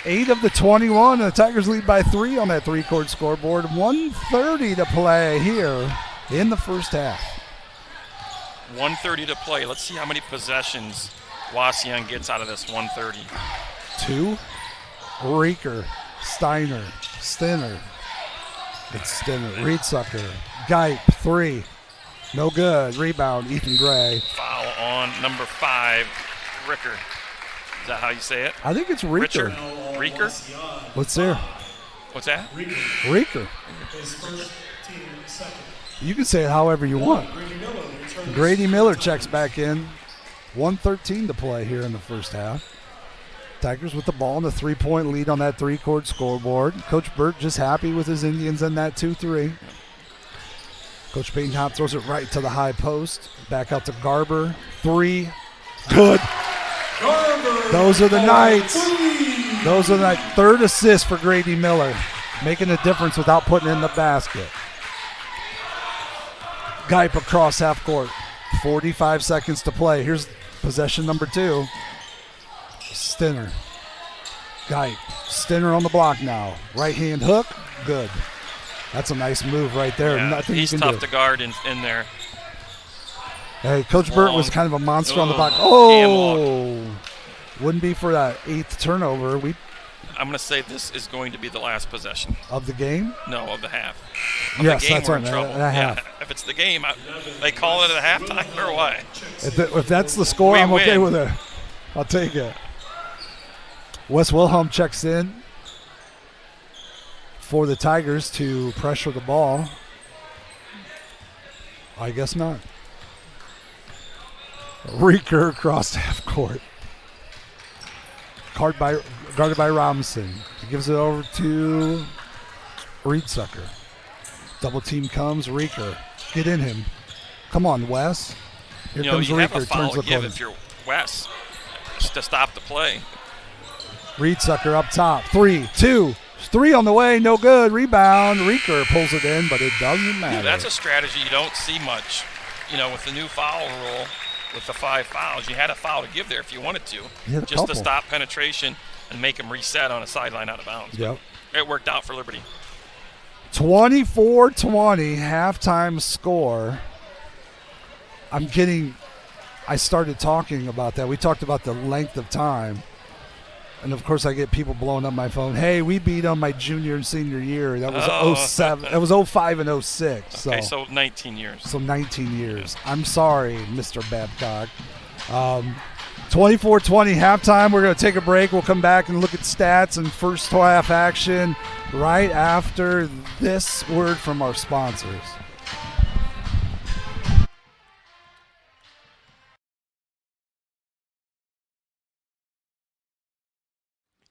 Speaker 1: 8 of the 21. The Tigers lead by 3 on that 3-court scoreboard. 1:30 to play here in the first half.
Speaker 2: 1:30 to play. Let's see how many possessions Wauseon gets out of this 1:30.
Speaker 1: 2. Reeker, Steiner, Stinner. It's Stinner, Reedsucker, Geip, 3. No good. Rebound, Ethan Gray.
Speaker 2: Foul on number 5, Ricker. Is that how you say it?
Speaker 1: I think it's Reeker.
Speaker 2: Reeker?
Speaker 1: What's there?
Speaker 2: What's that?
Speaker 1: Reeker. You can say it however you want. Grady Miller checks back in. 1:13 to play here in the first half. Tigers with the ball and a 3-point lead on that 3-court scoreboard. Coach Burt just happy with his Indians in that 2-3. Coach Badenhop throws it right to the high post. Back out to Garber. 3. Good. Those are the nights. Those are the nights. 3rd assist for Grady Miller. Making a difference without putting it in the basket. Geip across half court. 45 seconds to play. Here's possession number 2. Stinner. Geip. Stinner on the block now. Right hand hook. Good. That's a nice move right there.
Speaker 2: Yeah,
Speaker 1: Nothing
Speaker 2: he's
Speaker 1: you can
Speaker 2: tough
Speaker 1: do.
Speaker 2: to guard in there.
Speaker 1: Hey, Coach Burt was kind of a monster on the block.
Speaker 2: Cam
Speaker 1: Oh! Wouldn't be for that 8th turnover
Speaker 2: I'm going to say this is going to be the last possession.
Speaker 1: of the game.
Speaker 2: No, of the half. Of
Speaker 1: Yes,
Speaker 2: the game,
Speaker 1: that's
Speaker 2: we're
Speaker 1: right.
Speaker 2: in trouble.
Speaker 1: At half.
Speaker 2: Yeah, if it's the game, they call it at halftime or what?
Speaker 1: If that's the score,
Speaker 2: We
Speaker 1: I'm okay
Speaker 2: win.
Speaker 1: with it. I'll take it. Wes Wilhelm checks in for the Tigers to pressure the ball. I guess not. Reeker across half court. Guarded by Robinson. He gives it over to Reedsucker. Double team comes. Reeker. Get in him. Come on, Wes. Here comes
Speaker 2: you
Speaker 1: Reeker.
Speaker 2: have a foul
Speaker 1: Turns the
Speaker 2: to give
Speaker 1: corner.
Speaker 2: if you're Wes to stop the play.
Speaker 1: Reedsucker up top. 3, 2, 3 on the way. No good. Rebound. Reeker pulls it in, but it doesn't matter.
Speaker 2: That's a strategy you don't see much. With the new foul rule, with the 5 fouls, you had a foul to give there if you wanted to, just to stop penetration and make them reset on a sideline out of bounds.
Speaker 1: Yep.
Speaker 2: It worked out for Liberty.
Speaker 1: 24-20 halftime score. I started talking about that. We talked about the length of time. And, of course, I get people blowing up my phone. Hey, we beat them my junior and senior year. That was 07. That was 05 and 06.
Speaker 2: Okay, so 19 years.
Speaker 1: So 19 years. I'm sorry, Mr. Babcock. 24-20 halftime. We're going to take a break. We'll come back and look at stats and first half action right after this word from our sponsors.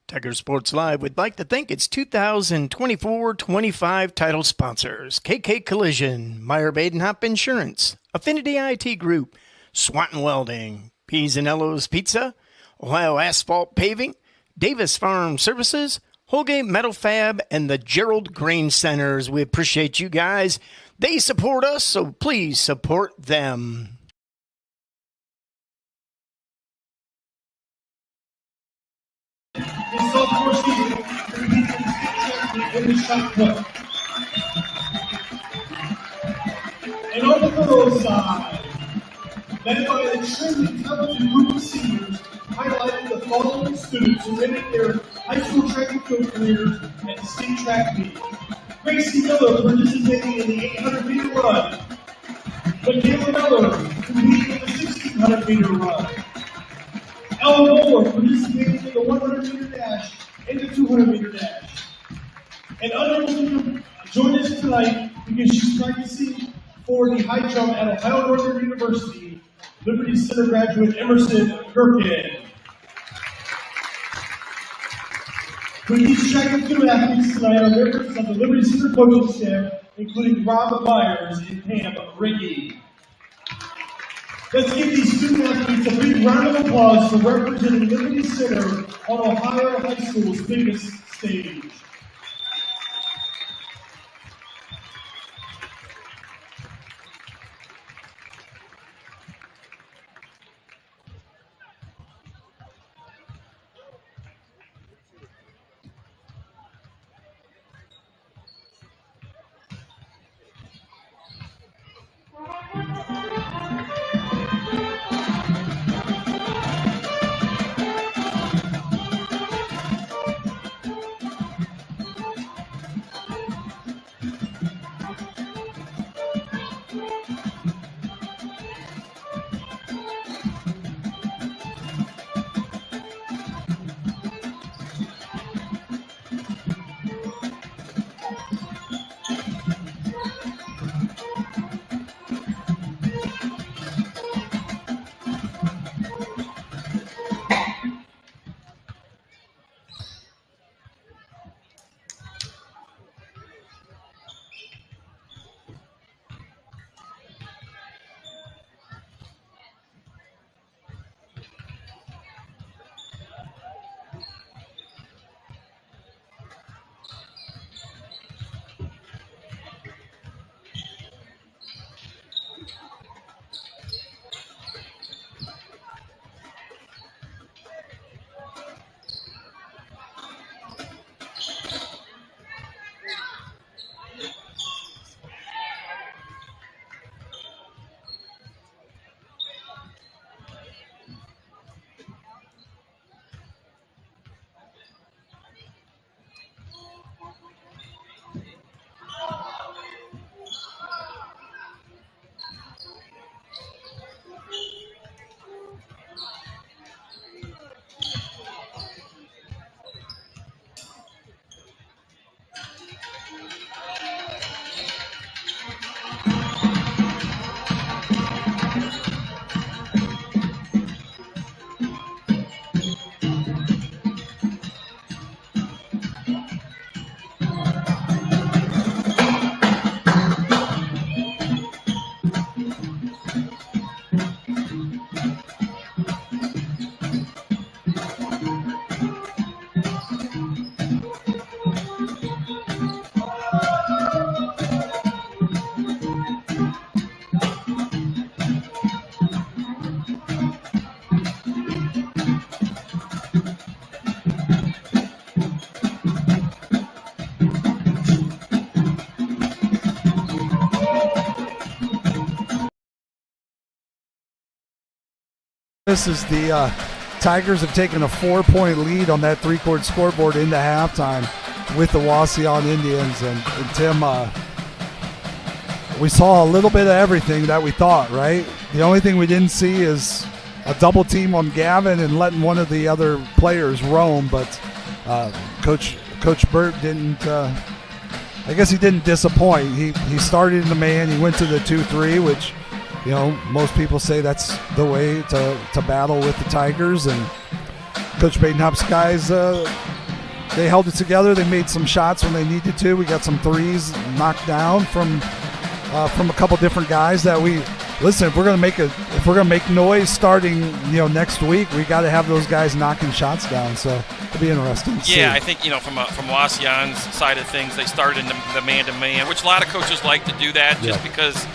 Speaker 4: Tiger Sports Live would like to thank its 2024-25 title sponsors: KK Collision, Meyer Badenhop Insurance, Affinity IT Group, Swanton Welding, P's and Ello's Pizza, Ohio Asphalt Paving, Davis Farm Services, Holgate Metal Fab, and the Gerald Grain Centers. We appreciate you guys. They support us, so please support them.
Speaker 3: In sophomore season, in the shot put. And on the girls' side, led by an extremely talented group of seniors, highlighting the following students who ended their high school track and field careers at the state track meet. Gracie Miller participating in the 800-meter run. Michaela Miller competing in the 1600-meter run. Ellen Moore participating in the 100-meter dash and the 200-meter dash. And unable to join us tonight because she's practicing for the high jump at Ohio Northern University, Liberty Center graduate Emerson Gerken. With these track and field athletes tonight are members of the Liberty Center coaching staff, including Rob Myers and Pam Rickey. Let's give these student athletes a big round of applause for representing Liberty Center on Ohio High School's biggest stage.
Speaker 1: This is the Tigers have taken a 4-point lead on that three-court scoreboard into halftime with the Wauseon Indians. And Tim, we saw a little bit of everything that we thought, right? The only thing we didn't see is a double team on Gavin and letting one of the other players roam. But Coach Burt didn't. I guess he didn't disappoint. He started in the man. He went to the 2-3, which, you know, most people say that's the way to battle with the Tigers. And Coach Badenhop's guys, they held it together. They made some shots when they needed to. We got some threes knocked down from a couple different guys that we listen. If we're gonna make noise starting, you know, next week, we got to have those guys knocking shots down. So it'll be interesting.
Speaker 2: Yeah, I think, you know, from Wauseon's side of things, they started in the man-to-man, which a lot of coaches like to do that just because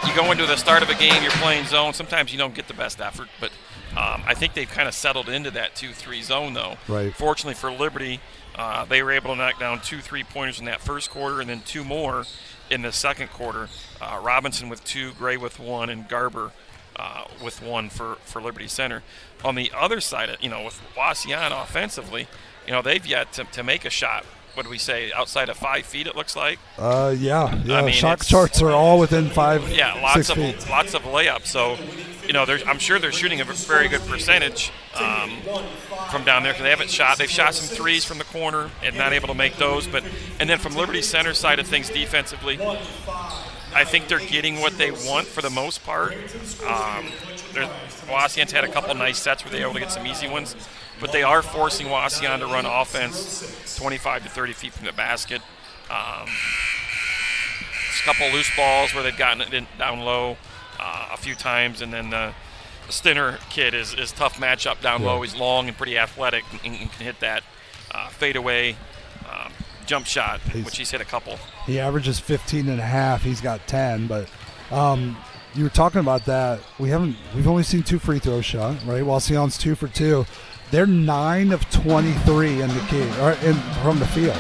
Speaker 2: you go into the start of a game, you're playing zone. Sometimes you don't get the best effort, but I think they've kind of settled into that 2-3 zone, though.
Speaker 1: Right.
Speaker 2: Fortunately for Liberty, they were able to knock down 2 3-pointers in that first quarter and then 2 more in the second quarter. Robinson with 2, Gray with 1, and Garber with 1 for Liberty Center. On the other side, you know, with Wauseon offensively, you know, they've yet to make a shot. What do we say? Outside of 5 feet, it looks like.
Speaker 1: Yeah.
Speaker 2: I mean,
Speaker 1: shot charts are all within 5.
Speaker 2: Yeah, lots of layups. So, you know, I'm sure they're shooting a very good percentage from down there because they haven't shot. They've shot some threes from the corner and not able to make those. And then from Liberty Center side of things defensively, I think they're getting what they want for the most part. Wauseon's had a couple nice sets where they were able to get some easy ones, but they are forcing Wauseon to run offense 25 to 30 feet from the basket. A couple loose balls where they've gotten it down low a few times, and then the Stinner kid is tough matchup down low. He's long and pretty athletic and can hit that fadeaway jump shot, which he's hit a couple.
Speaker 1: He averages 15.5. He's got 10, but you were talking about that. We've only seen 2 free throw shot, right? Wauseon's 2 for 2. They're 9 of 23 in the key from the field,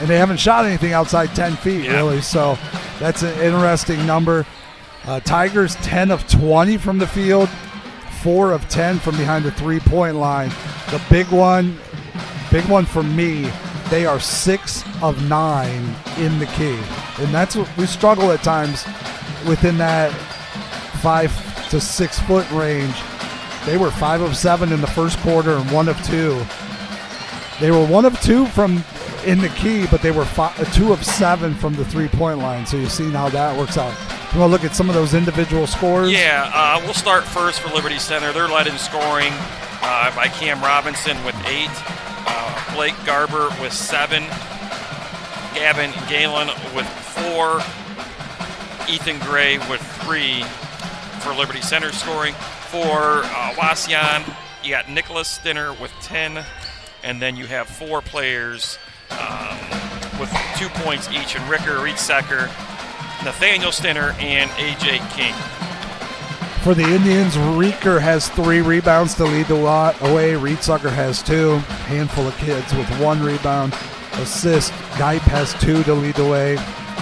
Speaker 1: and they haven't shot anything outside 10 feet really. So that's an interesting number. Tigers 10 of 20 from the field, 4 of 10 from behind the 3-point line. The big one for me, they are 6 of 9 in the key, and that's what we struggle at times within that 5 to 6 foot range. They were 5 of 7 in the first quarter and 1 of 2. They were 1 of 2 from in the key, but they were 2 of 7 from the 3-point line. So you've seen how that works out. You want to look at some of those individual scores?
Speaker 2: Yeah, we'll start first for Liberty Center. They're led in scoring by Cam Robinson with 8, Blake Garber with 7, Gavin Galen with 4, Ethan Gray with 3 for Liberty Center scoring. For Wauseon, you got Nicholas Stinner with 10, and then you have 4 players with 2 points each, and Ricker Rietsecker, Nathaniel Stinner, and A.J. King.
Speaker 1: For the Indians, Ricker has 3 rebounds to lead the away. Rietsecker has 2. Handful of kids with 1 rebound. Assist, Geip has 2 to lead the way.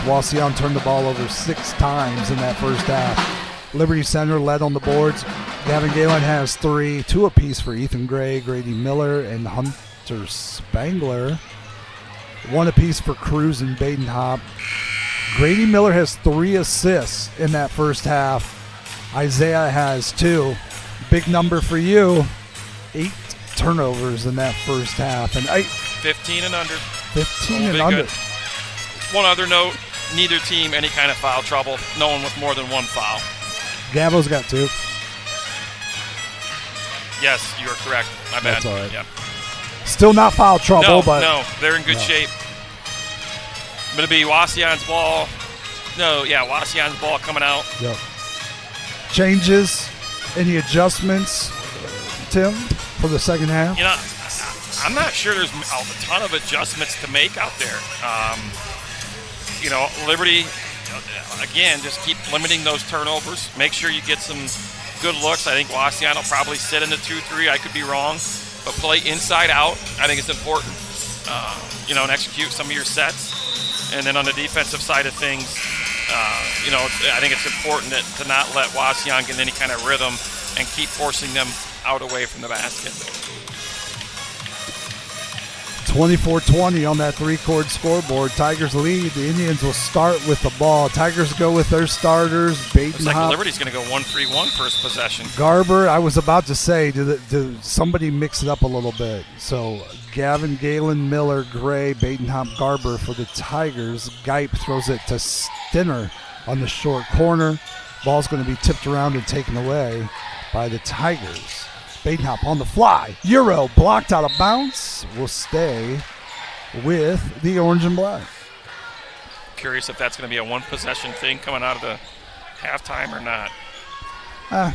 Speaker 1: Wauseon turned the ball over 6 times in that first half. Liberty Center led on the boards. Gavin Galen has 3, 2 apiece for Ethan Gray, Grady Miller, and Hunter Spangler. 1 apiece for Cruz and Badenhop. Grady Miller has 3 assists in that first half. Isaiah has 2. Big number for you. 8 turnovers in that first half. And
Speaker 2: 15 and under.
Speaker 1: 15 and under.
Speaker 2: Good. One other note, neither team any kind of foul trouble. No one with more than 1 foul.
Speaker 1: Gavo's got 2.
Speaker 2: Yes, you are correct. My bad.
Speaker 1: That's all right.
Speaker 2: Yep.
Speaker 1: Still not foul trouble, but
Speaker 2: no, they're in good shape. Going to be Wauseon's ball. Wauseon's ball coming out.
Speaker 1: Yep. Changes, any adjustments, Tim, for the second half?
Speaker 2: You know, I'm not sure there's a ton of adjustments to make out there. Liberty, again, just keep limiting those turnovers. Make sure you get some good looks. I think Wauseon will probably sit in the 2-3. I could be wrong. But play inside out. I think it's important. And execute some of your sets. And then on the defensive side of things, I think it's important to not let Wauseon get any kind of rhythm and keep forcing them out away from the basket.
Speaker 1: 24-20 on that three-chord scoreboard. Tigers lead. The Indians will start with the ball. Tigers go with their starters.
Speaker 2: Looks like Liberty's going to go 1-3-1 first possession.
Speaker 1: Garber, I was about to say, did somebody mix it up a little bit? So Gavin, Galen, Miller, Gray, Badenhop, Garber for the Tigers. Geip throws it to Stinner on the short corner. Ball's going to be tipped around and taken away by the Tigers. Badenhop on the fly. Euro blocked out of bounds. Will stay with the orange and black.
Speaker 2: Curious if that's going to be a one-possession thing coming out of the halftime or not.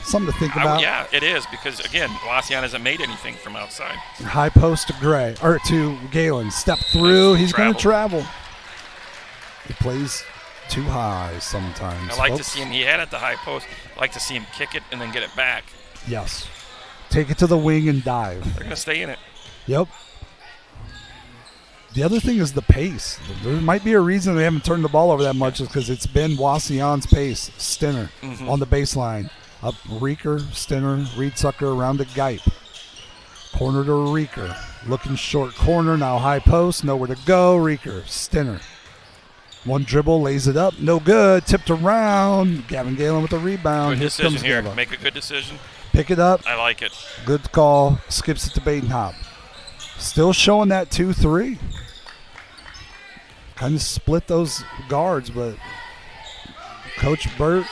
Speaker 1: Something to think about.
Speaker 2: Yeah, it is because, again, Wauseon hasn't made anything from outside.
Speaker 1: High post to Gray, or to Galen. Step through.
Speaker 2: Nice.
Speaker 1: He's going to travel. He plays too high sometimes.
Speaker 2: I like to see him. He had it at the high post. I like to see him kick it and then get it back.
Speaker 1: Yes. Take it to the wing and dive.
Speaker 2: They're going to stay in it.
Speaker 1: Yep. The other thing is the pace. There might be a reason they haven't turned the ball over that much is because it's been Wauseon's pace. Stinner on the baseline. Up Reeker, Stinner, Reedsucker around to Geip. Corner to Reeker. Looking short corner, now high post, nowhere to go. Reeker, Stinner. One dribble, lays it up, no good. Tipped around. Gavin Galen with the rebound.
Speaker 2: Good decision here.
Speaker 1: Gava.
Speaker 2: Make a good decision.
Speaker 1: Pick it up.
Speaker 2: I like it.
Speaker 1: Good call. Skips it to Badenhop. Still showing that 2-3. Kind of split those guards, but Coach Burt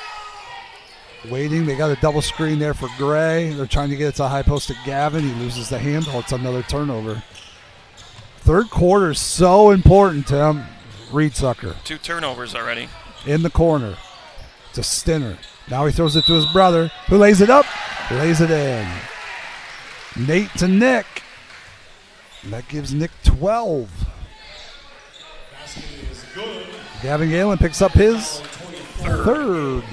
Speaker 1: waiting. They got a double screen there for Gray. They're trying to get it to a high post to Gavin. He loses the handle. It's another turnover. Third quarter is so important to him. Reedsucker.
Speaker 2: 2 turnovers already.
Speaker 1: In the corner to Stinner. Now he throws it to his brother, who lays it up, lays it in. Nate to Nick. And that gives Nick 12. Gavin Galen picks up his third.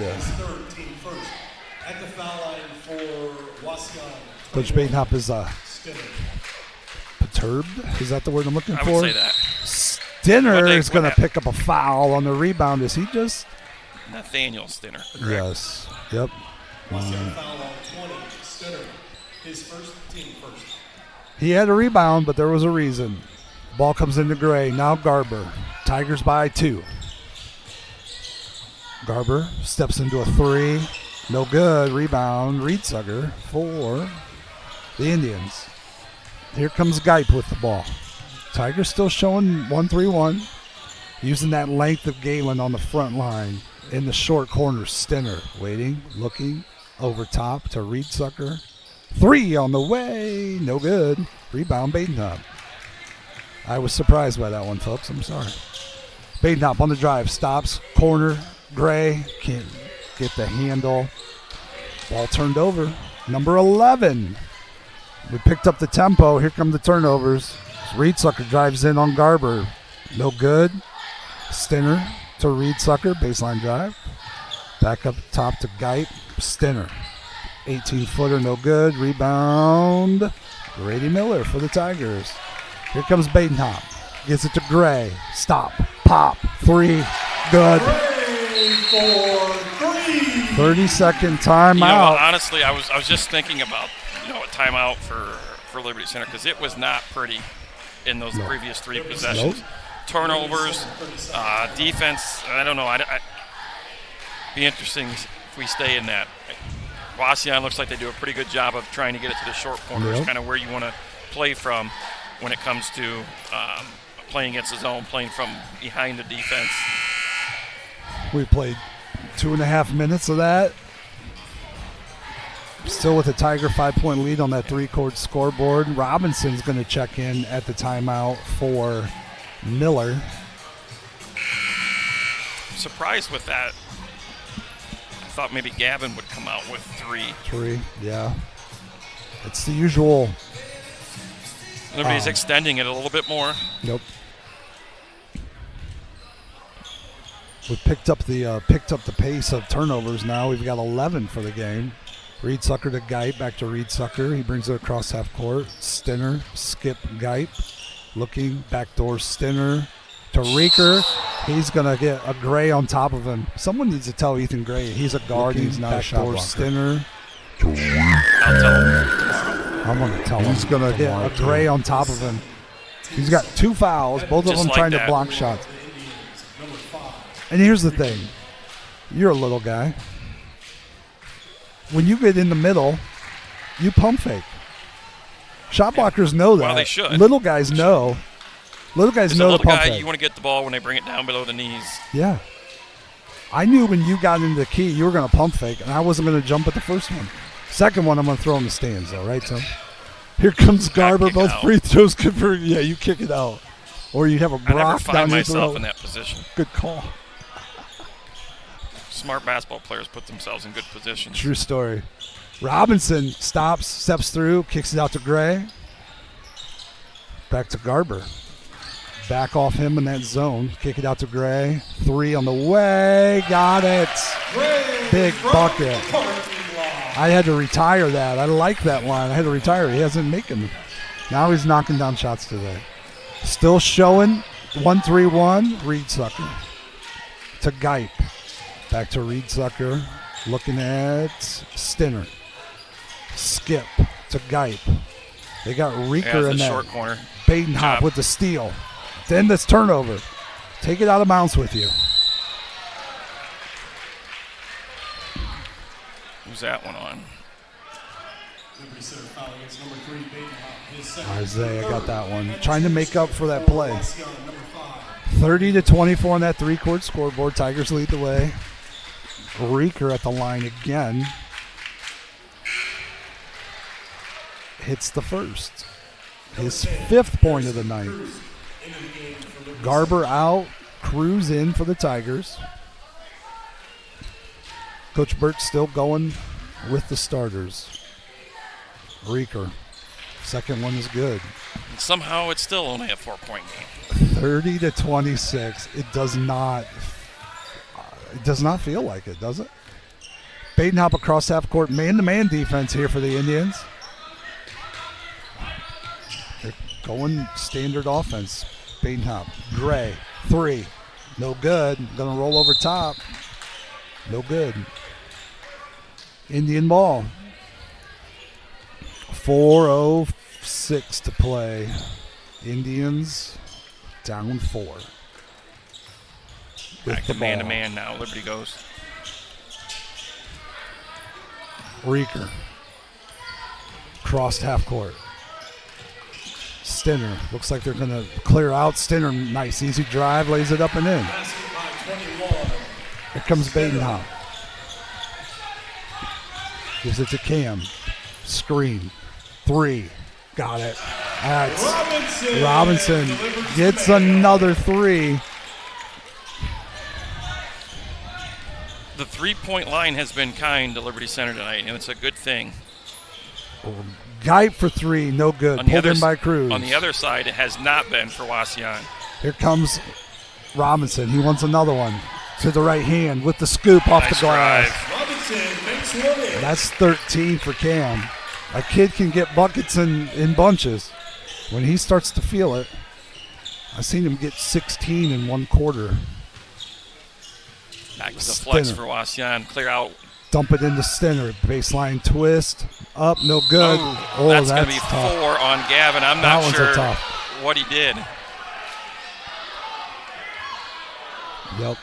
Speaker 3: At the foul line for Wauseon.
Speaker 1: Coach Badenhop is perturbed. Is that the word I'm looking for?
Speaker 2: I would say that.
Speaker 1: Stinner is going to pick up a foul on the rebound. Is he just?
Speaker 2: Nathaniel Stinner. Correct.
Speaker 1: Yes. Yep.
Speaker 3: Wauseon foul on 20. Stinner, his first, team first.
Speaker 1: He had a rebound, but there was a reason. Ball comes into Gray. Now Garber. Tigers by 2. Garber steps into a 3. No good. Rebound. Reedsucker for the Indians. Here comes Geip with the ball. Tigers still showing 1-3-1. Using that length of Galen on the front line. In the short corner, Stinner waiting, looking, over top to Reedsucker. 3 on the way. No good. Rebound, Badenhop. I was surprised by that one, folks. I'm sorry. Badenhop on the drive. Stops. Corner. Gray. Can't get the handle. Ball turned over. Number 11. We picked up the tempo. Here come the turnovers. Reedsucker drives in on Garber. No good. Stinner to Reedsucker. Baseline drive. Back up top to Geip. Stinner. 18-footer, no good. Rebound. Grady Miller for the Tigers. Here comes Badenhop. Gets it to Gray. Stop. Pop. 3. Good.
Speaker 3: Gray for 3.
Speaker 1: 30-second timeout.
Speaker 2: You know, honestly, I was just thinking about a timeout for Liberty Center because it was not pretty in those previous 3 possessions.
Speaker 1: Nope.
Speaker 2: Turnovers, defense. I don't know. I'd be interesting if we stay in that. Wauseon looks like they do a pretty good job of trying to get it to the short corners, kind of where you want to play from when it comes to playing against the zone, playing from behind the defense.
Speaker 1: We played 2.5 minutes of that. Still with a Tiger 5-point lead on that 3-chord scoreboard. Robinson's going to check in at the timeout for Miller.
Speaker 2: Surprised with that. I thought maybe Gavin would come out with 3.
Speaker 1: 3, yeah. It's the usual.
Speaker 2: Liberty's extending it a little bit more.
Speaker 1: Nope. We picked up the pace of turnovers now. We've got 11 for the game. Reedsucker to Geip, back to Reedsucker. He brings it across half court. Stinner, skip Geip. Looking, backdoor Stinner to Reeker. He's going to get a Gray on top of him. Someone needs to tell Ethan Gray he's a guard. He's not a shot blocker. Stinner.
Speaker 2: I'll tell him.
Speaker 1: I'm going to tell him. He's going to get a gray on top of him. He's got 2 fouls, both of
Speaker 2: Just
Speaker 1: them
Speaker 2: like
Speaker 1: trying
Speaker 2: that.
Speaker 1: to block shots. And here's the thing. You're a little guy. When you get in the middle, you pump fake. Shot blockers know that.
Speaker 2: Well, they should.
Speaker 1: Little guys know. Little guys
Speaker 2: As a
Speaker 1: know the
Speaker 2: little
Speaker 1: pump
Speaker 2: guy,
Speaker 1: fake.
Speaker 2: you want to get the ball when they bring it down below the knees.
Speaker 1: Yeah. I knew when you got into the key, you were going to pump fake, and I wasn't going to jump at the first one. Second one, I'm going to throw in the stands, though, right, Tim? Here comes Garber.
Speaker 2: kick
Speaker 1: Both
Speaker 2: out.
Speaker 1: free throws converted. Yeah, you kick it out. Or you have a
Speaker 2: I never
Speaker 1: block
Speaker 2: find
Speaker 1: down your
Speaker 2: myself
Speaker 1: throat.
Speaker 2: in that position.
Speaker 1: Good call.
Speaker 2: Smart basketball players put themselves in good positions.
Speaker 1: True story. Robinson stops, steps through, kicks it out to Gray. Back to Garber. Back off him in that zone. Kick it out to Gray. 3 on the way. Got it. Big bucket. I had to retire that. I like that line. I had to retire it. He hasn't making them. Now he's knocking down shots today. Still showing 1-3-1. Reed Sucker. To Gipe. Back to Reed Sucker. Looking at Stinner. Skip to Gipe. They got
Speaker 2: Yeah,
Speaker 1: Reeker
Speaker 2: the
Speaker 1: in that.
Speaker 2: short corner.
Speaker 1: Badenhop
Speaker 2: Job.
Speaker 1: with the steal. Then this turnover. Take it out of bounds with you.
Speaker 2: Who's that one on?
Speaker 1: Isaiah got that one. Trying to make up for that play. 30-24 on that 3-court scoreboard. Tigers lead the way. Reeker at the line again. Hits the first. His 5th point of the night. Garber out. Cruz in for the Tigers. Coach Burt still going with the starters. Reeker. Second one is good.
Speaker 2: And somehow it's still only a 4-point game.
Speaker 1: 30-26. It does not feel like it, does it? Badenhop across half court. Man-to-man defense here for the Indians. They're going standard offense. Badenhop. Gray. 3. No good. Going to roll over top. No good. Indian ball. 4:06 to play. Indians down 4.
Speaker 2: Back
Speaker 1: With
Speaker 2: to
Speaker 1: the ball.
Speaker 2: man-to-man now. Liberty goes.
Speaker 1: Reeker. Crossed half court. Stinner. Looks like they're going to clear out. Stinner, nice, easy drive, lays it up and in. Here comes Badenhop. Gives it to Cam. Screen. 3. Got it. That's Robinson gets another 3.
Speaker 2: The 3-point line has been kind to Liberty Center tonight, and it's a good thing.
Speaker 1: Gipe for 3, no good. Pulled in by Cruz.
Speaker 2: On the other side, it has not been for Wauseon.
Speaker 1: Here comes Robinson. He wants another one. To the right hand with the scoop off
Speaker 2: Nice
Speaker 1: the glass.
Speaker 2: drive.
Speaker 1: That's 13 for Cam. A kid can get buckets in bunches. When he starts to feel it, I've seen him get 16 in one quarter.
Speaker 2: Back to the flex
Speaker 1: Stinner.
Speaker 2: for Wauseon. Clear out.
Speaker 1: Dump it into Stinner. Baseline twist. Up, no good.
Speaker 2: Oh, that's going to be
Speaker 1: tough.
Speaker 2: 4 on Gavin. I'm
Speaker 1: That
Speaker 2: not
Speaker 1: one's
Speaker 2: sure
Speaker 1: tough.
Speaker 2: what he did.
Speaker 1: Yep.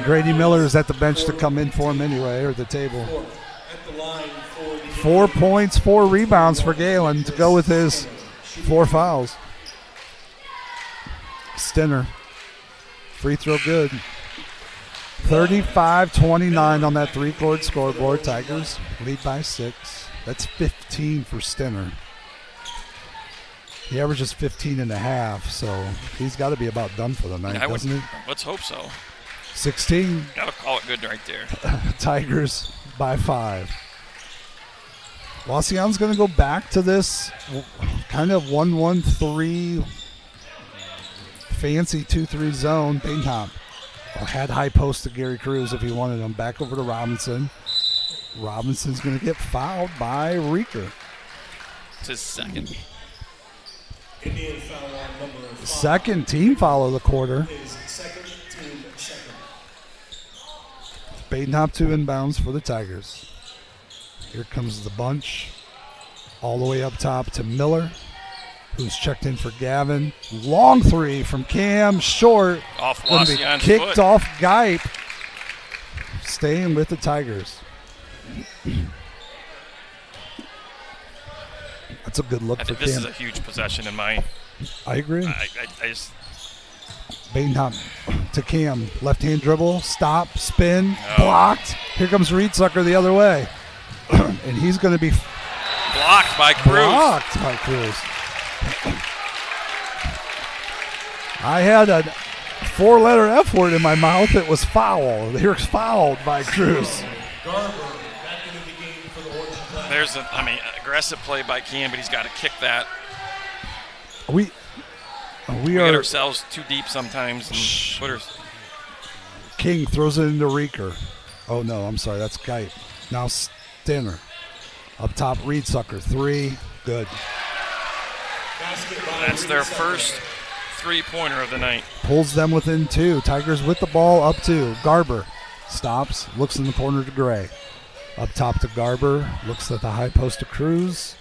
Speaker 1: Grady Miller is at the bench to come in for him anyway, or the table. 4 points, 4 rebounds for Galen to go with his 4 fouls. Stinner. Free throw good. 35-29 on that 3-court scoreboard. Tigers lead by 6. That's 15 for Stinner. He averages 15 and a half, so he's got to be about done for the night, doesn't he?
Speaker 2: Let's hope so.
Speaker 1: 16.
Speaker 2: Gotta call it good right there.
Speaker 1: Tigers by 5. Wauseon's going to go back to this kind of 1-1-3 fancy 2-3 zone. Badenhop had high post to Gary Cruz if he wanted him. Back over to Robinson. Robinson's going to get fouled by Reeker.
Speaker 2: It's his second.
Speaker 1: Second team foul of the quarter. Badenhop 2 inbounds for the Tigers. Here comes the bunch. All the way up top to Miller, who's checked in for Gavin. Long three from Cam, short.
Speaker 2: Off
Speaker 1: Gonna be
Speaker 2: Wauseon's
Speaker 1: kicked
Speaker 2: foot.
Speaker 1: off Gipe. Staying with the Tigers. That's a good look
Speaker 2: I
Speaker 1: for
Speaker 2: think this
Speaker 1: Cam.
Speaker 2: is a huge possession in my.
Speaker 1: I agree.
Speaker 2: I just.
Speaker 1: Badenhop to Cam. Left-hand dribble. Stop. Spin.
Speaker 2: No.
Speaker 1: Blocked. Here comes Reedsucker the other way. And he's going to be
Speaker 2: Blocked by Cruz.
Speaker 1: blocked by Cruz. I had a 4-letter F word in my mouth. It was foul. Here's fouled by Cruz.
Speaker 2: There's aggressive play by Cam, but he's got to kick that.
Speaker 1: We
Speaker 2: We get
Speaker 1: are.
Speaker 2: ourselves too deep sometimes. And put her,
Speaker 1: King throws it into Reeker. Oh no, I'm sorry. That's Gipe. Now Stenner. Up top, Reedsucker. 3. Good.
Speaker 2: that's their first three-pointer of the night.
Speaker 1: Pulls them within 2. Tigers with the ball up 2. Garber stops, looks in the corner to Gray. Up top to Garber, looks at the high post to Cruz.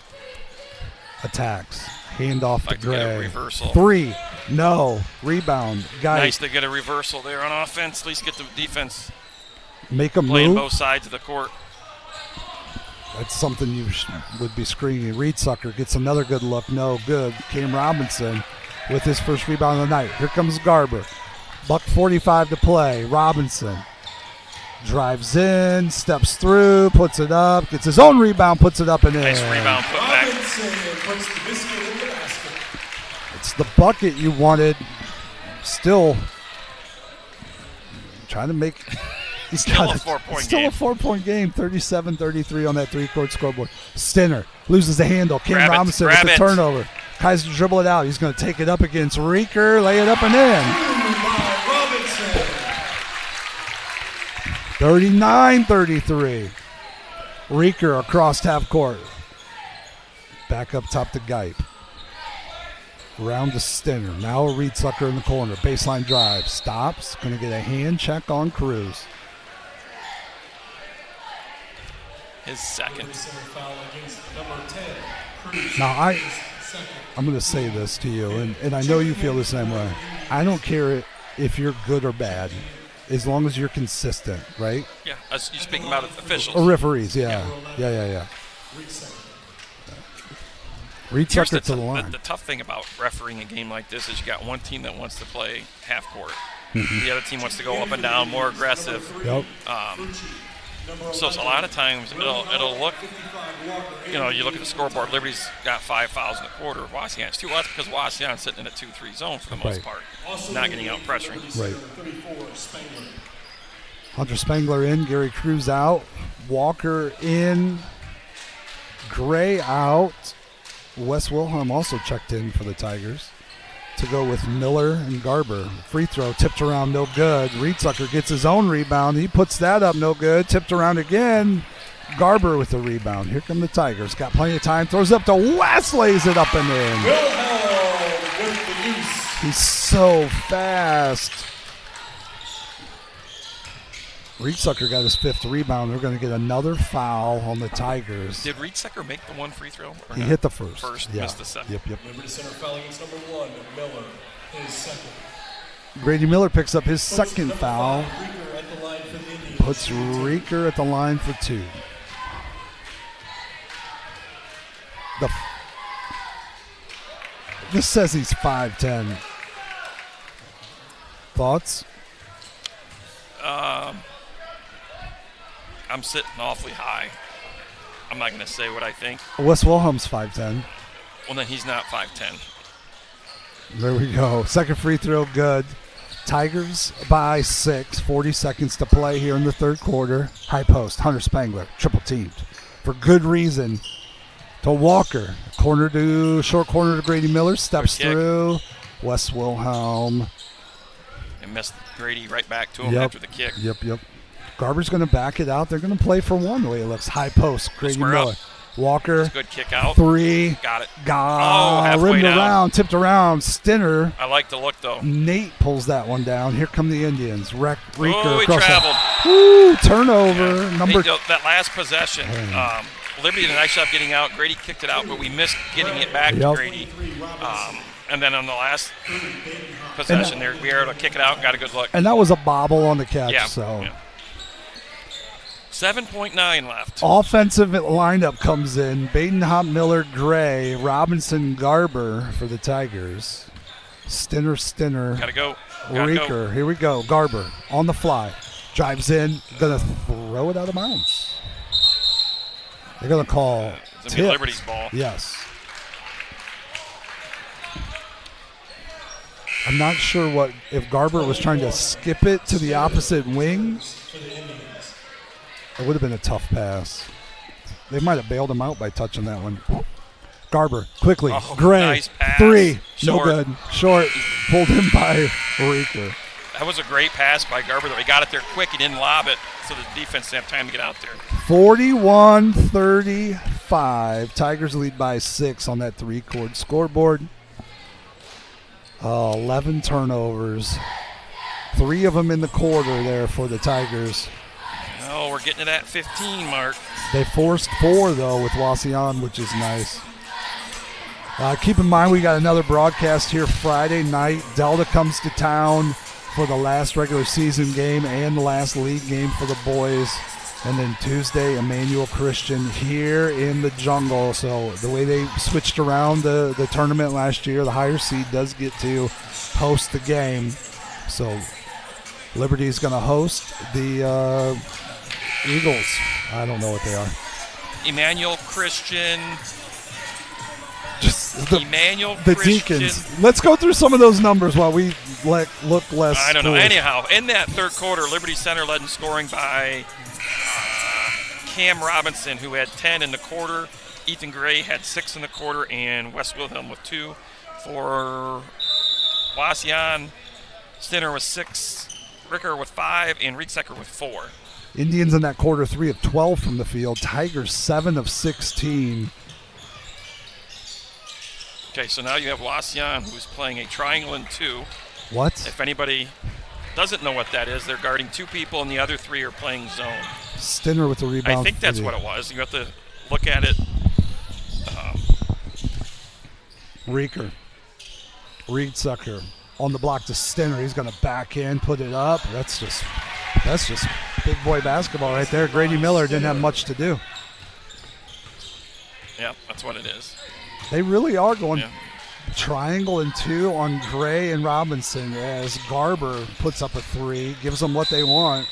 Speaker 1: Attacks. Handoff
Speaker 2: Like
Speaker 1: to
Speaker 2: to get a
Speaker 1: Gray.
Speaker 2: reversal.
Speaker 1: 3. No. Rebound. Guy.
Speaker 2: Nice to get a reversal there on offense. At least get the defense
Speaker 1: Make a
Speaker 2: playing
Speaker 1: move.
Speaker 2: both sides of the court.
Speaker 1: That's something you would be screaming. Reedsucker gets another good look. No good. Cam Robinson with his first rebound of the night. Here comes Garber. Buck 45 to play. Robinson drives in, steps through, puts it up, gets his own rebound, puts it up and in.
Speaker 2: Nice rebound put back.
Speaker 3: puts the biscuit in the basket.
Speaker 1: It's the bucket you wanted. Still trying to make. He's
Speaker 2: Still
Speaker 1: got
Speaker 2: a 4-point
Speaker 1: still
Speaker 2: game.
Speaker 1: a 4-point game. 37-33 on that 3-court scoreboard. Stenner loses the handle. Cam
Speaker 2: Grab it,
Speaker 1: Robinson
Speaker 2: grab
Speaker 1: with
Speaker 2: it.
Speaker 1: the turnover. Tries to dribble it out. He's going to take it up against Reeker, lay it up and in.
Speaker 3: Robinson.
Speaker 1: 39-33. Reeker across half court. Back up top to Gipe. Round to Stenner. Now a Reedsucker in the corner. Baseline drive. Stops. Going to get a hand check on Cruz.
Speaker 2: His second.
Speaker 3: Foul against number 10. Cruz.
Speaker 1: Now,
Speaker 3: Second.
Speaker 1: I'm going to say this to you, and I know you feel the same way. I don't care if you're good or bad, as long as you're consistent, right?
Speaker 2: Yeah, you're speaking about officials.
Speaker 1: Or referees, yeah.
Speaker 2: Here's
Speaker 1: Reedsucker to the line.
Speaker 2: the tough thing about refereeing a game like this is you got one team that wants to play half court. The other team wants to go up and down, more aggressive.
Speaker 1: Yep.
Speaker 2: So it's a lot of times it'll look, you look at the scoreboard, Liberty's got 5 fouls in the quarter, Wauseon has 2. Well, that's because Wauseon's sitting in a 2-3 zone for the most
Speaker 1: Right.
Speaker 2: part, not getting out pressuring.
Speaker 1: Right. Hunter Spangler in, Gary Cruz out, Walker in, Gray out. Wes Wilhelm also checked in for the Tigers to go with Miller and Garber. Free throw tipped around, no good. Reedsucker gets his own rebound. He puts that up, no good. Tipped around again. Garber with the rebound. Here come the Tigers. Got plenty of time. Throws up to Wes, lays it up and in.
Speaker 3: Wilhelm with the use.
Speaker 1: He's so fast. Reedsucker got his 5th rebound. They're going to get another foul on the Tigers.
Speaker 2: Did Reedsucker make the one free throw? Or
Speaker 1: He
Speaker 2: not?
Speaker 1: hit the first.
Speaker 2: First,
Speaker 1: Yeah.
Speaker 2: missed the second.
Speaker 1: Yep.
Speaker 3: Liberty Center foul against number 1. Miller, his second.
Speaker 1: Grady Miller picks up his second foul.
Speaker 3: Rieger at the line for the Indians.
Speaker 1: Puts Reeker at the line for 2. This says he's 5'10". Thoughts?
Speaker 2: I'm sitting awfully high. I'm not going to say what I think.
Speaker 1: Wes Wilhelm's 5'10".
Speaker 2: Well, then he's not 5'10".
Speaker 1: There we go. Second free throw, good. Tigers by 6. 40 seconds to play here in the third quarter. High post, Hunter Spangler, triple teamed. For good reason. To Walker. Short corner to Grady Miller. Steps
Speaker 2: Good kick.
Speaker 1: through. Wes Wilhelm.
Speaker 2: And missed Grady right back to him
Speaker 1: Yep.
Speaker 2: after the kick.
Speaker 1: Yep. Garber's going to back it out. They're going to play for 1 the way it looks. High post, Grady
Speaker 2: Square
Speaker 1: Miller.
Speaker 2: up.
Speaker 1: Walker.
Speaker 2: Good kick out.
Speaker 1: 3.
Speaker 2: Got it.
Speaker 1: Rimmed
Speaker 2: halfway down.
Speaker 1: around, tipped around. Stenner.
Speaker 2: I like the look, though.
Speaker 1: Nate pulls that one down. Here come the Indians. Reeker
Speaker 2: Oh, he
Speaker 1: across
Speaker 2: traveled.
Speaker 1: Woo, turnover.
Speaker 2: Yeah.
Speaker 1: Number
Speaker 2: That last possession, Liberty did a nice job getting out. Grady kicked it out, but we missed getting it back to Grady. And then on the last possession there, we were able to kick it out and got a good look.
Speaker 1: And that was a bobble on the catch.
Speaker 2: Yeah.
Speaker 1: So.
Speaker 2: Yeah. 7.9 left.
Speaker 1: Offensive lineup comes in. Badenhop, Miller, Gray, Robinson, Garber for the Tigers. Stinner.
Speaker 2: Gotta go.
Speaker 1: Reeker. Here we go. Garber on the fly. Drives in. Gonna throw it out of bounds. They're gonna call
Speaker 2: It's gonna be Liberty's ball.
Speaker 1: Yes. I'm not sure if Garber was trying to skip it to the opposite wing. It would have been a tough pass. They might have bailed him out by touching that one. Garber, quickly. Gray,
Speaker 2: nice pass.
Speaker 1: 3.
Speaker 2: Short.
Speaker 1: No good. Short. Pulled in by Reeker.
Speaker 2: That was a great pass by Garber, though. He got it there quick. He didn't lob it, so the defense didn't have time to get out there.
Speaker 1: 41-35. Tigers lead by 6 on that 3-chord scoreboard. 11 turnovers. 3 of them in the quarter there for the Tigers.
Speaker 2: Oh, we're getting to that 15 mark.
Speaker 1: They forced 4, though, with Wauseon, which is nice. Keep in mind, we got another broadcast here Friday night. Delta comes to town for the last regular season game and the last league game for the boys. And then Tuesday, Emmanuel Christian here in the jungle. So the way they switched around the tournament last year, the higher seed does get to host the game. So Liberty is going to host the Eagles. I don't know what they are.
Speaker 2: Emmanuel Christian.
Speaker 1: Just
Speaker 2: Emmanuel
Speaker 1: the
Speaker 2: Christian.
Speaker 1: Deacons. Let's go through some of those numbers while we look less.
Speaker 2: I don't know.
Speaker 1: foolish.
Speaker 2: Anyhow, in that third quarter, Liberty Center led in scoring by Cam Robinson, who had 10 in the quarter. Ethan Gray had 6 in the quarter, and Wes Wilhelm with 2. For Wauseon, Stinner with 6, Ricker with 5, and Rieksecker with 4.
Speaker 1: Indians in that quarter 3 of 12 from the field. Tigers 7 of 16.
Speaker 2: Okay, so now you have Wauseon, who's playing a triangle in 2.
Speaker 1: What?
Speaker 2: If anybody doesn't know what that is, they're guarding 2 people, and the other 3 are playing zone.
Speaker 1: Stinner with the rebound.
Speaker 2: I think that's what it was. You have to look at it.
Speaker 1: Reeker. Rieksecker on the block to Stinner. He's going to back in, put it up. That's just big boy basketball right there. Grady Miller didn't have much to do.
Speaker 2: Yeah, that's what it is.
Speaker 1: They really are going triangle and 2 on Gray and Robinson as Garber puts up a 3, gives them what they want.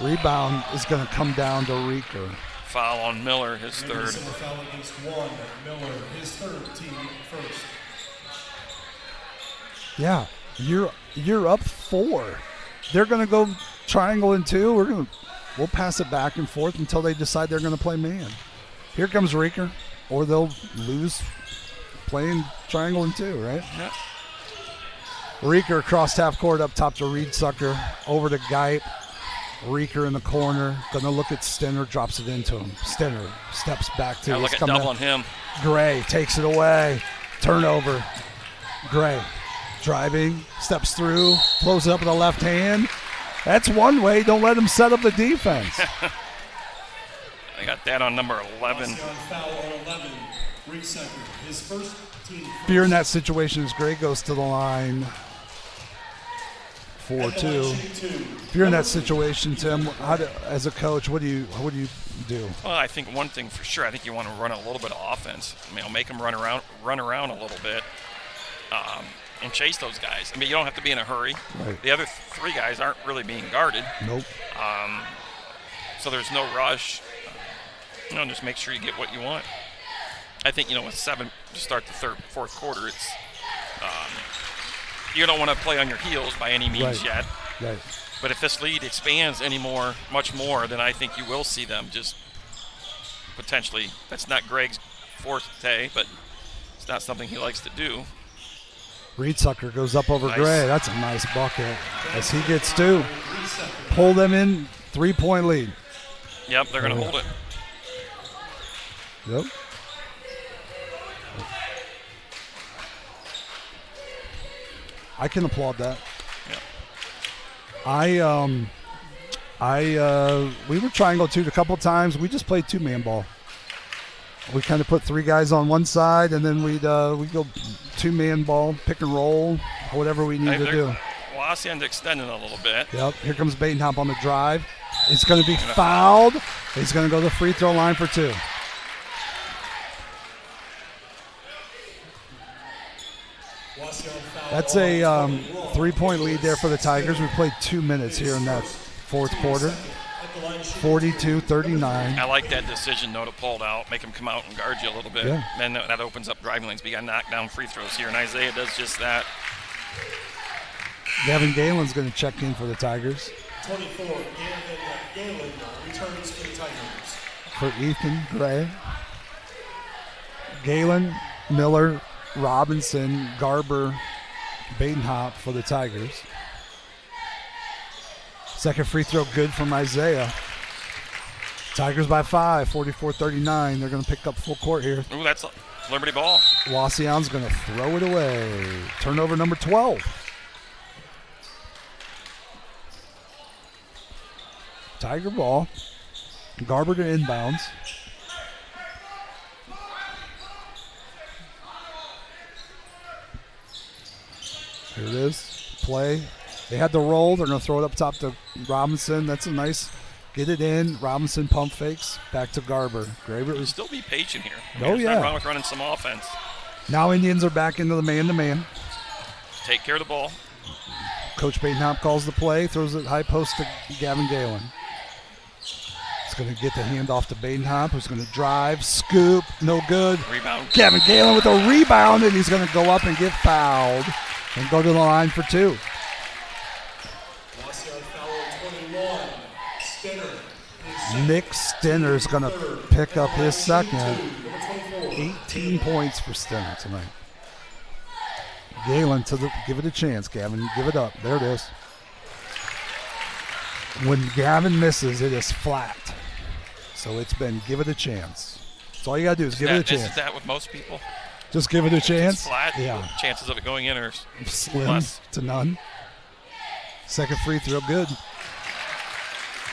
Speaker 1: Rebound is going to come down to Reeker.
Speaker 2: Foul on Miller, his third.
Speaker 3: Foul against 1. Miller, his third, team first.
Speaker 1: Yeah, you're up 4. They're going to go triangle and 2. We'll pass it back and forth until they decide they're going to play man. Here comes Reeker, or they'll lose playing triangle and 2, right?
Speaker 2: Yeah.
Speaker 1: Reeker across half court up top to Rieksecker, over to Geip. Reeker in the corner, gonna look at Stinner, drops it into him. Stinner steps back to
Speaker 2: Look at double on him.
Speaker 1: Gray takes it away. Turnover. Gray driving, steps through, throws it up with the left hand. That's one way. Don't let him set up the defense.
Speaker 2: I got that on number 11.
Speaker 3: Foul on 11. Rieksecker, his first team.
Speaker 1: If you're in that situation, as Gray goes to the line, 4-2. If you're in that situation, Tim, as a coach, what do you do?
Speaker 2: Well, I think one thing for sure, I think you want to run a little bit of offense. I mean, make them run around a little bit, and chase those guys. I mean, you don't have to be in a hurry.
Speaker 1: Right.
Speaker 2: The other 3 guys aren't really being guarded.
Speaker 1: Nope.
Speaker 2: So there's no rush. Just make sure you get what you want. I think, with 7 to start the fourth quarter, it's you don't want to play on your heels by any means yet.
Speaker 1: Right.
Speaker 2: But if this lead expands much more, then I think you will see them just potentially. That's not Greg's forte, but it's not something he likes to do.
Speaker 1: Rieksecker goes up over
Speaker 2: Nice.
Speaker 1: Gray. That's a nice bucket. As he gets 2. Pull them in, 3-point lead.
Speaker 2: Yep, they're going to hold it.
Speaker 1: Yep. I can applaud that.
Speaker 2: Yeah.
Speaker 1: We were triangle 2 a couple times. We just played 2-man ball. We kind of put 3 guys on one side, and then we'd go 2-man ball, pick and roll, whatever we need to do.
Speaker 2: Wauseon's extending a little bit.
Speaker 1: Yep. Here comes Badenhop on the drive. It's going to be fouled. He's going to go to the free throw line for 2. That's a 3-point lead there for the Tigers. We played 2 minutes here in that fourth quarter. 42-39.
Speaker 2: I like that decision, though, to pull it out, make him come out and guard you a little bit.
Speaker 1: Yeah.
Speaker 2: And that opens up driving lanes. But you got to knock down free throws here, and Isaiah does just that.
Speaker 1: Gavin Galen's going to check in for the Tigers.
Speaker 3: 24, Galen returns for the Tigers.
Speaker 1: For Ethan Gray. Galen, Miller, Robinson, Garber, Badenhop for the Tigers. Second free throw good from Isaiah. Tigers by 5, 44-39. They're going to pick up full court here.
Speaker 2: Ooh, that's a Liberty ball.
Speaker 1: Wauseon's going to throw it away. Turnover number 12. Tiger ball. Garber to inbounds. Here it is. Play. They had the roll. They're going to throw it up top to Robinson. That's a nice get it in. Robinson pump fakes. Back to Garber. Graber.
Speaker 2: Still be patient here.
Speaker 1: Oh, yeah.
Speaker 2: Nothing wrong with running some offense.
Speaker 1: Now Indians are back into the man-to-man.
Speaker 2: Take care of the ball.
Speaker 1: Coach Badenhop calls the play. Throws it high post to Gavin Galen. He's going to get the handoff to Badenhop, who's going to drive. Scoop. No good.
Speaker 2: Rebound.
Speaker 1: Gavin Galen with a rebound, and he's going to go up and get fouled and go to the line for 2.
Speaker 3: Wauseon foul 21. Stinner.
Speaker 1: Nick Stinner's going to pick up his second. 18 points for Stinner tonight. Galen give it a chance, Gavin. Give it up. There it is. When Gavin misses, it is flat. So it's been give it a chance. That's all you got to do is give it a chance.
Speaker 2: Is that with most people?
Speaker 1: Just give it a chance?
Speaker 2: It's flat?
Speaker 1: Yeah.
Speaker 2: Chances of it going in are
Speaker 1: slim
Speaker 2: less.
Speaker 1: to none. Second free throw, good.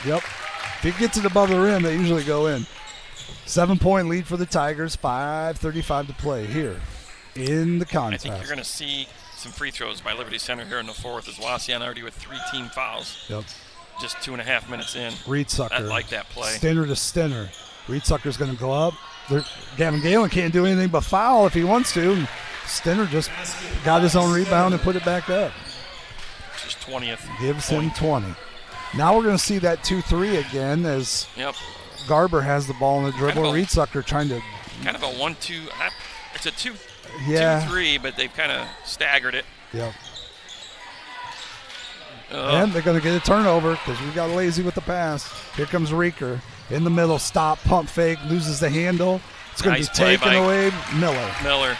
Speaker 1: Yep. If it gets it above the rim, they usually go in. 7-point lead for the Tigers, 5:35 to play here in the contest.
Speaker 2: I think you're going to see some free throws by Liberty Center here in the fourth, as Wauseon already with 3 team fouls.
Speaker 1: Yep.
Speaker 2: Just 2.5 minutes in.
Speaker 1: Reedsucker.
Speaker 2: I like that play.
Speaker 1: Stinner to Stinner. Reedsucker's going to go up. Gavin Galen can't do anything but foul if he wants to. And Stinner just got his own rebound and put it back up.
Speaker 2: Just 20th.
Speaker 1: Gives him 20. Now we're going to see that 2-3 again as Garber has the ball in the dribble. Reedsucker trying to.
Speaker 2: Kind of a 1-2. It's a 2-3, but they've kind of staggered it.
Speaker 1: Yep. And they're going to get a turnover because we got lazy with the pass. Here comes Reeker in the middle. Stop, pump fake, loses the handle. It's going to be taken away. Miller.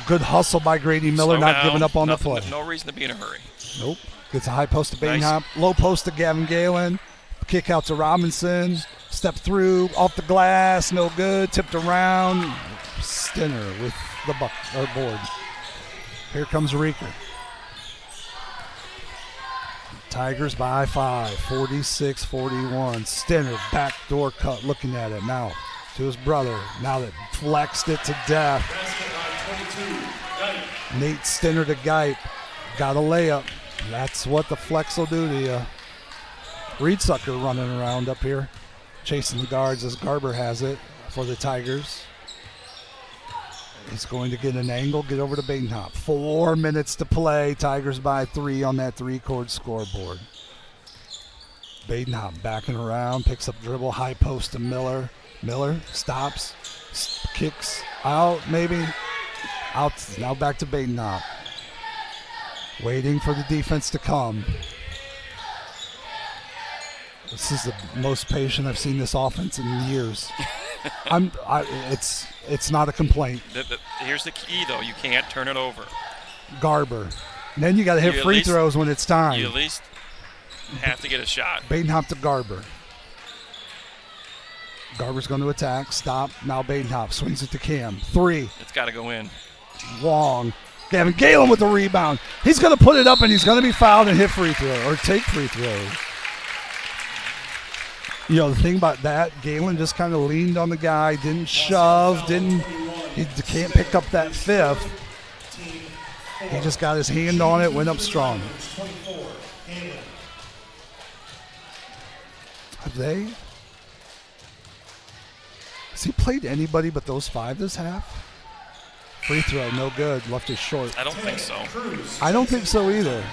Speaker 1: Good hustle by Grady Miller, not giving up on the play.
Speaker 2: No reason to be in a hurry.
Speaker 1: Nope. Gets a high post to Badenhop. Low post to Gavin Galen. Kick out to Robinson. Step through, off the glass, no good. Tipped around. Stinner with the board. Here comes Reeker. Tigers by 5, 46-41. Stinner, backdoor cut, looking at it now to his brother. Now that flexed it to death. Nate Stinner to Geip. Got a layup. That's what the flex will do to you. Reedsucker running around up here, chasing the guards as Garber has it for the Tigers. He's going to get an angle, get over to Badenhop. 4 minutes to play. Tigers by 3 on that 3-chord scoreboard. Badenhop backing around, picks up dribble, high post to Miller. Miller stops, kicks out, maybe. Out, now back to Badenhop. Waiting for the defense to come. This is the most patient I've seen this offense in years. It's not a complaint.
Speaker 2: Here's the key, though. You can't turn it over.
Speaker 1: Garber. And then you got to hit free throws when it's time.
Speaker 2: You at least have to get a shot.
Speaker 1: Badenhop to Garber. Garber's going to attack. Stop. Now Badenhop swings it to Cam. 3.
Speaker 2: It's got to go in.
Speaker 1: Long. Gavin Galen with the rebound. He's going to put it up, and he's going to be fouled and hit free throw or take free throws. You know, the thing about that, Galen just kind of leaned on the guy, didn't shove, he can't pick up that fifth. He just got his hand on it, went up strong. Have they? Has he played anybody but those 5 this half? Free throw, no good. Left it short.
Speaker 2: I don't think so.
Speaker 1: I don't think so either.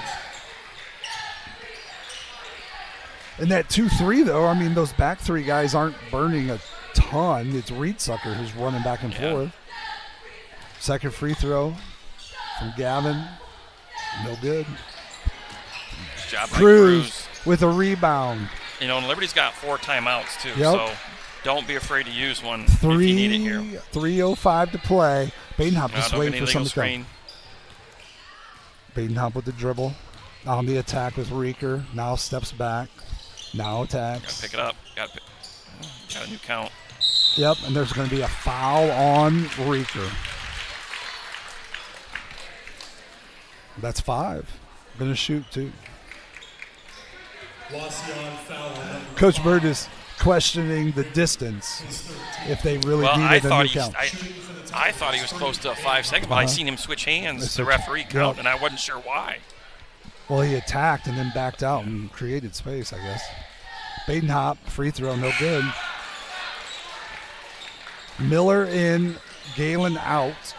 Speaker 1: And that 2-3, though, I mean, those back 3 guys aren't burning a ton. It's Reedsucker who's running back and forth. Second free throw from Gavin. No good.
Speaker 2: Good job by
Speaker 1: Cruz with a rebound.
Speaker 2: You know, and Liberty's got 4 timeouts, too.
Speaker 1: Yep.
Speaker 2: So don't be afraid to use one if you need it here.
Speaker 1: 3:05 to play. Badenhop just
Speaker 2: don't
Speaker 1: waiting
Speaker 2: get
Speaker 1: for
Speaker 2: any
Speaker 1: something
Speaker 2: legal
Speaker 1: to
Speaker 2: screen.
Speaker 1: come. Badenhop with the dribble. On the attack with Reeker. Now steps back. Now attacks.
Speaker 2: Gotta pick it up. Got a new count.
Speaker 1: Yep, and there's going to be a foul on Reeker. That's 5. Going to shoot, too. Coach Bird is questioning the distance if they really needed a new count.
Speaker 2: I thought he was close to 5 seconds, but I seen him switch hands, the referee count, and I wasn't sure why.
Speaker 1: Well, he attacked and then backed out and created space, I guess. Badenhop, free throw, no good. Miller in, Galen out.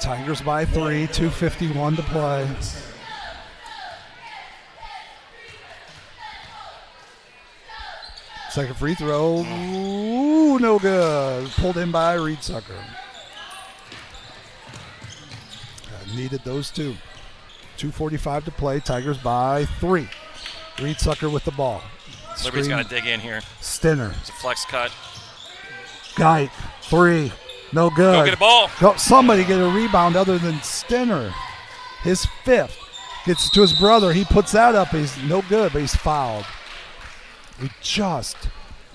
Speaker 1: Tigers by 3, 2:51 to play. Second free throw, ooh, no good. Pulled in by Reedsucker. Needed those 2. 2:45 to play. Tigers by 3. Reedsucker with the ball.
Speaker 2: Liberty's got to dig in here.
Speaker 1: Stinner.
Speaker 2: It's a flex cut.
Speaker 1: Guyt, 3. No good.
Speaker 2: Go get a ball.
Speaker 1: Somebody get a rebound other than Stinner. His 5th. Gets to his brother. He puts that up. He's no good, but he's fouled. We just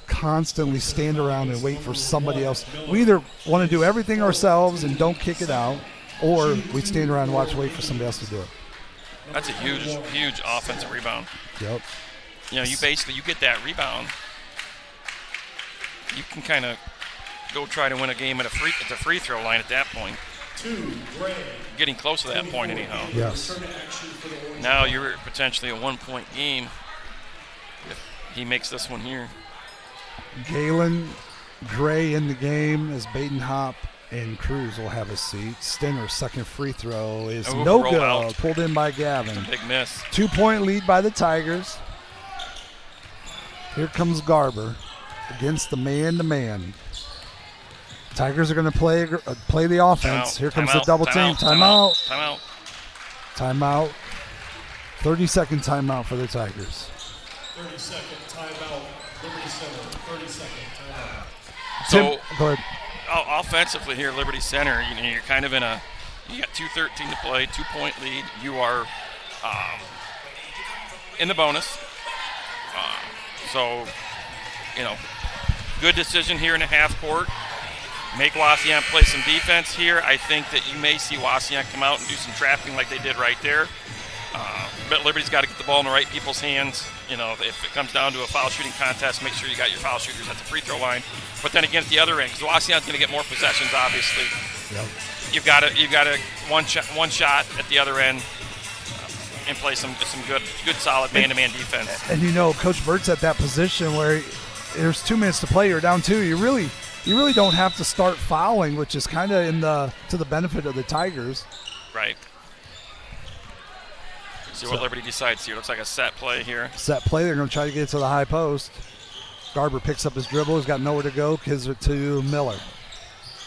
Speaker 1: constantly stand around and wait for somebody else. We either want to do everything ourselves and don't kick it out, or we stand around and wait for somebody else to do it.
Speaker 2: That's a huge offensive rebound.
Speaker 1: Yep.
Speaker 2: You know, you get that rebound, you can kind of go try to win a game at the free throw line at that point. Getting close to that point anyhow.
Speaker 1: Yes.
Speaker 2: Now you're potentially a 1-point game if he makes this one here.
Speaker 1: Galen Gray in the game as Badenhop and Cruz will have a seat. Stinner's second free throw is no good.
Speaker 2: Out.
Speaker 1: Pulled in by Gavin.
Speaker 2: Big miss.
Speaker 1: 2-point lead by the Tigers. Here comes Garber against the man-to-man. Tigers are going to play the offense. Here comes the double team. Timeout. 30-second timeout for the Tigers.
Speaker 3: 30-second timeout. Liberty Center. 30-second timeout.
Speaker 2: So,
Speaker 1: go ahead.
Speaker 2: Offensively here, Liberty Center, you're kind of you got 2:13 to play, 2-point lead. You are in the bonus. So, good decision here in the half court. Make Wauseon play some defense here. I think that you may see Wauseon come out and do some trapping like they did right there. But Liberty's got to get the ball in the right people's hands. If it comes down to a foul shooting contest, make sure you got your foul shooters at the free throw line. But then again, at the other end, because Wauseon's going to get more possessions, obviously.
Speaker 1: Yep.
Speaker 2: You've got to one shot at the other end and play some good solid man-to-man defense.
Speaker 1: And Coach Burt's at that position where there's 2 minutes to play. You're down 2. You really don't have to start fouling, which is kind of to the benefit of the Tigers.
Speaker 2: Right. See what Liberty decides here. Looks like a set play here.
Speaker 1: Set play. They're going to try to get it to the high post. Garber picks up his dribble. He's got nowhere to go. Gives it to Miller.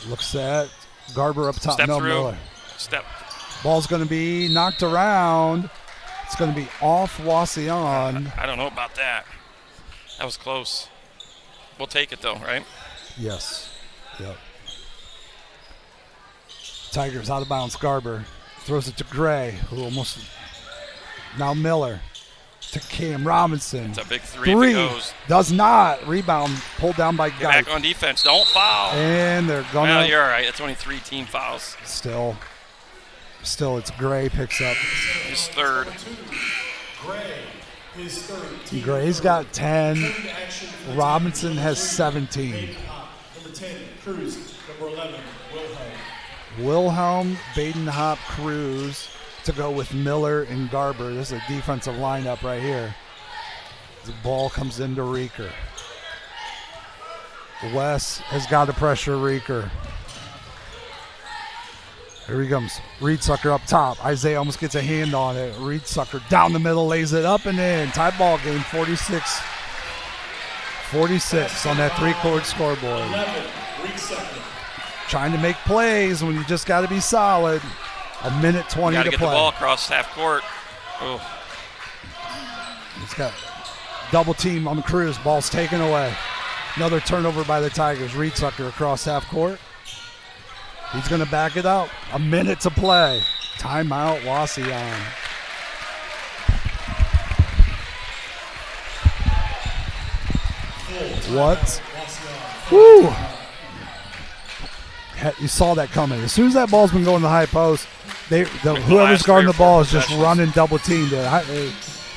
Speaker 1: Looks at Garber up top.
Speaker 2: Step through.
Speaker 1: Miller.
Speaker 2: Step.
Speaker 1: Ball's going to be knocked around. It's going to be off Wauseon.
Speaker 2: I don't know about that. That was close. We'll take it, though, right?
Speaker 1: Yes. Yep. Tigers out of bounds. Garber throws it to Gray, who almost... Now Miller to Cam Robinson.
Speaker 2: It's a big three. If it goes.
Speaker 1: Does not. Rebound pulled down by Guyt.
Speaker 2: Back on defense. Don't foul.
Speaker 1: And they're going to...
Speaker 2: Well, you're all right. It's only 3 team fouls.
Speaker 1: Still it's Gray picks up.
Speaker 2: His third.
Speaker 1: Gray's got 10. Robinson has 17.
Speaker 3: Number 10, Cruz. Number 11, Wilhelm.
Speaker 1: Wilhelm, Baden-Hop, Cruz to go with Miller and Garber. This is a defensive lineup right here. The ball comes into Reeker. Wes has got to pressure Reeker. Here he comes. Reedsucker up top. Isaiah almost gets a hand on it. Reedsucker down the middle, lays it up and in. Tie ball game, 46 on that three-chord scoreboard.
Speaker 3: 11, Reedsucker.
Speaker 1: Trying to make plays when you just got to be solid. A minute 20 to play.
Speaker 2: Got to get the ball across half court. Oh.
Speaker 1: He's got double team on the Cruz. Ball's taken away. Another turnover by the Tigers. Reedsucker across half court. He's going to back it up. A minute to play. Timeout, Wauseon. What? Woo! You saw that coming. As soon as that ball's been going to the high post, whoever's guarding the ball is just running double teamed it.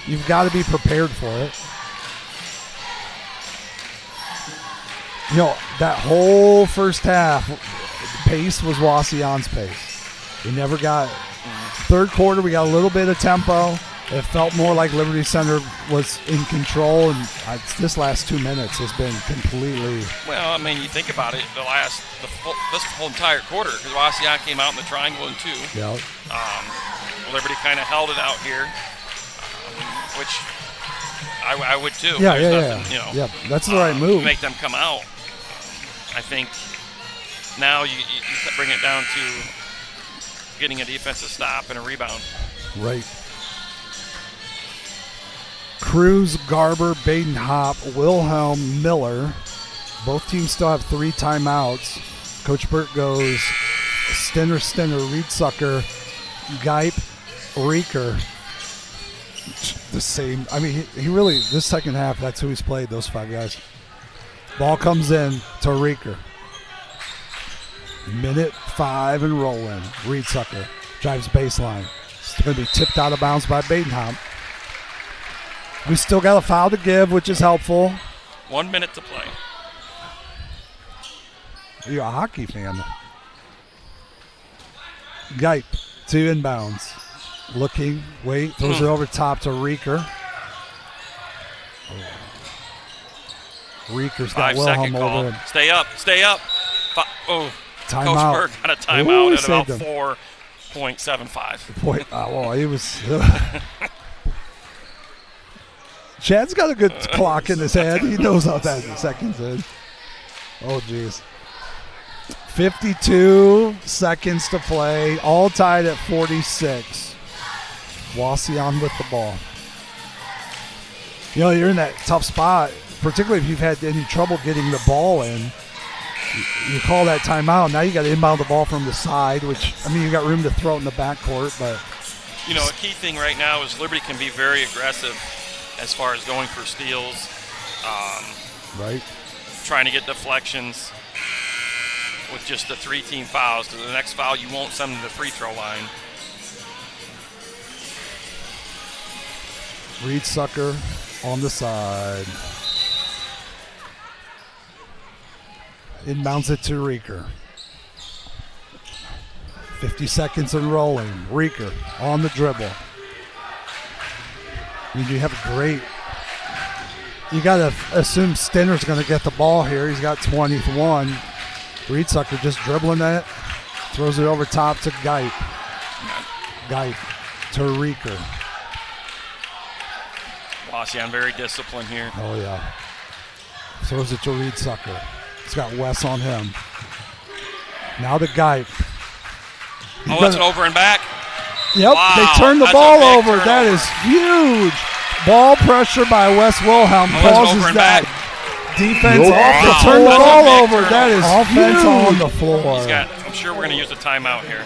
Speaker 1: You've got to be prepared for it. You know, that whole first half, the pace was Wauseon's pace. We never got third quarter. We got a little bit of tempo. It felt more like Liberty Center was in control, and this last 2 minutes has been completely.
Speaker 2: Well, I mean, you think about it, this whole entire quarter, because Wauseon came out in the triangle in 2.
Speaker 1: Yeah.
Speaker 2: Liberty kind of held it out here, which I would too.
Speaker 1: Yeah.
Speaker 2: You know,
Speaker 1: yeah, that's the right move.
Speaker 2: Make them come out. I think now you bring it down to getting a defensive stop and a rebound.
Speaker 1: Right. Cruz, Garber, Baden-Hop, Wilhelm, Miller. Both teams still have 3 timeouts. Coach Burt goes Stinner, Reedsucker, Gipe, Reeker. The same. I mean, he really, this second half, that's who he's played, those 5 guys. Ball comes in to Reeker. Minute 5 and rolling. Reedsucker drives baseline. It's going to be tipped out of bounds by Baden-Hop. We still got a foul to give, which is helpful.
Speaker 2: 1 minute to play.
Speaker 1: You're a hockey fan. Gipe, 2 inbounds. Looking, throws it over top to Reeker. Reeker's got
Speaker 2: 5-second
Speaker 1: Wilhelm
Speaker 2: call.
Speaker 1: over him.
Speaker 2: Stay up.
Speaker 1: Timeout.
Speaker 2: Coach Berg got a timeout at about 4.75.
Speaker 1: Well, he was. Chad's got a good clock in his head. He knows how that seconds in. Oh, geez. 52 seconds to play. All tied at 46. Wauseon with the ball. You know, you're in that tough spot, particularly if you've had any trouble getting the ball in. You call that timeout. Now you got to inbound the ball from the side, which, I mean, you got room to throw it in the backcourt, but.
Speaker 2: You know, a key thing right now is Liberty can be very aggressive as far as going for steals.
Speaker 1: Right.
Speaker 2: Trying to get deflections with just the 3-team fouls. To the next foul, you won't send them to the free throw line.
Speaker 1: Reedsucker on the side. Inbounds it to Reeker. 50 seconds and rolling. Reeker on the dribble. I mean, you have a great. You got to assume Stinner's going to get the ball here. He's got 21. Reedsucker just dribbling that. Throws it over top to Gipe. Gipe to Reeker.
Speaker 2: Wauseon very disciplined here.
Speaker 1: Oh, yeah. Throws it to Reedsucker. He's got Wes on him. Now to Gipe.
Speaker 2: That's an over and back.
Speaker 1: Yep,
Speaker 2: wow,
Speaker 1: they turned the ball over. That is huge. Ball pressure by Wes Wilhelm causes that defense off to turn the ball over. That is offense on the floor.
Speaker 2: I'm sure we're going to use a timeout here.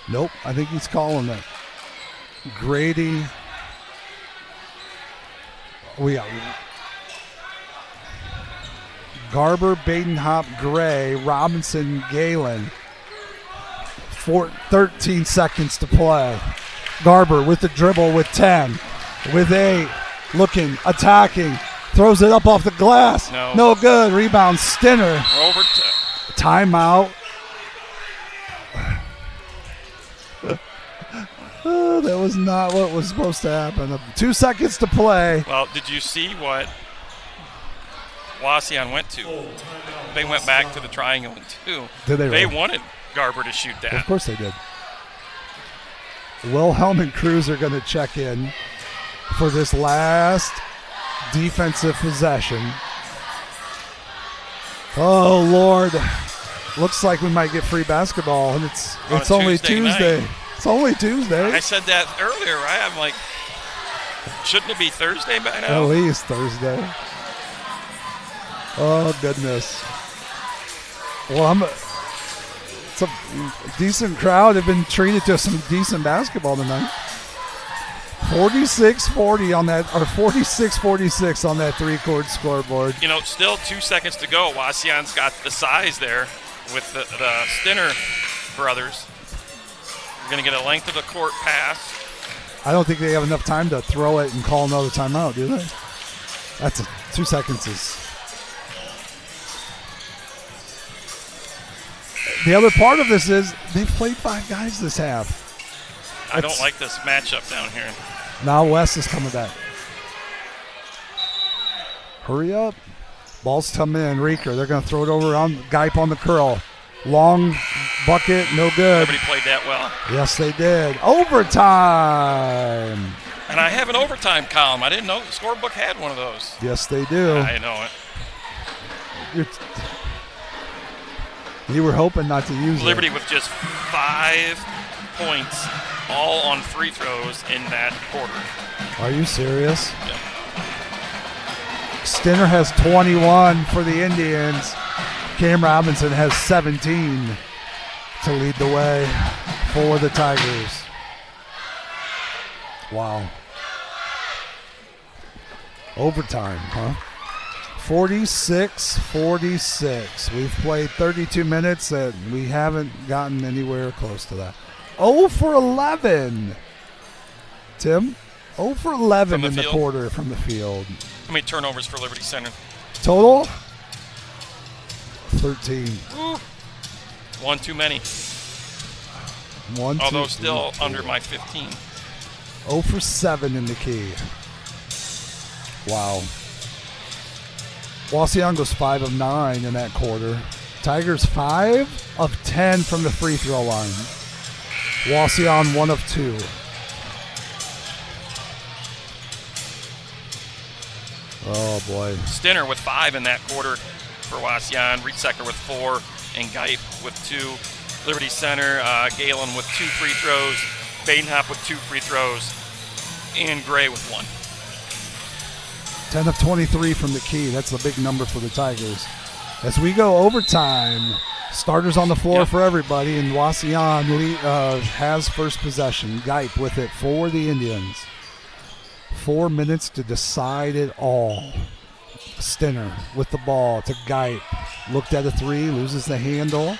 Speaker 1: Nope, I think he's calling it. Grady. We got Garber, Baden-Hop, Gray, Robinson, Galen. 13 seconds to play. Garber with the dribble with 10. with 8. Looking, attacking. Throws it up off the glass. No good. Rebound, Stinner.
Speaker 2: Over
Speaker 1: Timeout. That was not what was supposed to happen. 2 seconds to play.
Speaker 2: Well, did you see what Wauseon went to? They went back to the triangle too.
Speaker 1: Did they?
Speaker 2: They wanted Garber to shoot that.
Speaker 1: Of course they did. Wilhelm and Cruz are going to check in for this last defensive possession. Oh, Lord. Looks like we might get free basketball, and it's only Tuesday.
Speaker 2: Night.
Speaker 1: It's only Tuesday.
Speaker 2: I said that earlier, right? I'm like, shouldn't it be Thursday by now?
Speaker 1: At least Thursday. Oh, goodness. Well, it's a decent crowd. Have been treated to some decent basketball tonight. 46-40 on that, or 46-46 on that 3-court scoreboard.
Speaker 2: You know, still 2 seconds to go. Wauseon's got the size there with the Stinner brothers. We're going to get a length of the court pass.
Speaker 1: I don't think they have enough time to throw it and call another timeout, do they? That's 2 seconds is. The other part of this is they've played 5 guys this half.
Speaker 2: I don't like this matchup down here.
Speaker 1: Now Wes is coming back. Hurry up. Ball's come in. Reeker, they're going to throw it over on Geip on the curl. Long bucket, no good.
Speaker 2: Everybody played that well.
Speaker 1: Yes, they did. Overtime.
Speaker 2: And I have an overtime column. I didn't know the scorebook had one of those.
Speaker 1: Yes, they do.
Speaker 2: I know it.
Speaker 1: You were hoping not to use
Speaker 2: Liberty
Speaker 1: it.
Speaker 2: with just 5 points, all on free throws in that quarter.
Speaker 1: Are you serious?
Speaker 2: Yep.
Speaker 1: Stinner has 21 for the Indians. Cam Robinson has 17 to lead the way for the Tigers. Wow. Overtime, huh? 46-46. We've played 32 minutes and we haven't gotten anywhere close to that. 0 for 11. Tim? 0 for 11 in the quarter from the field.
Speaker 2: How many turnovers for Liberty Center?
Speaker 1: Total? 13.
Speaker 2: Ooh. 1 too many. Although still under my 15.
Speaker 1: 0 for 7 in the key. Wow. Wauseon goes 5 of 9 in that quarter. Tigers 5 of 10 from the free throw line. Wauseon 1 of 2. Oh boy.
Speaker 2: Stinner with 5 in that quarter for Wauseon. Rietsecker with 4 and Geip with 2. Liberty Center, Galen with 2 free throws. Badenhop with 2 free throws. And Gray with 1.
Speaker 1: 10 of 23 from the key. That's the big number for the Tigers. As we go overtime, starters on the floor for everybody, and Wauseon has first possession. Geip with it for the Indians. 4 minutes to decide it all. Stinner with the ball to Geip. Looked at a 3, loses the handle.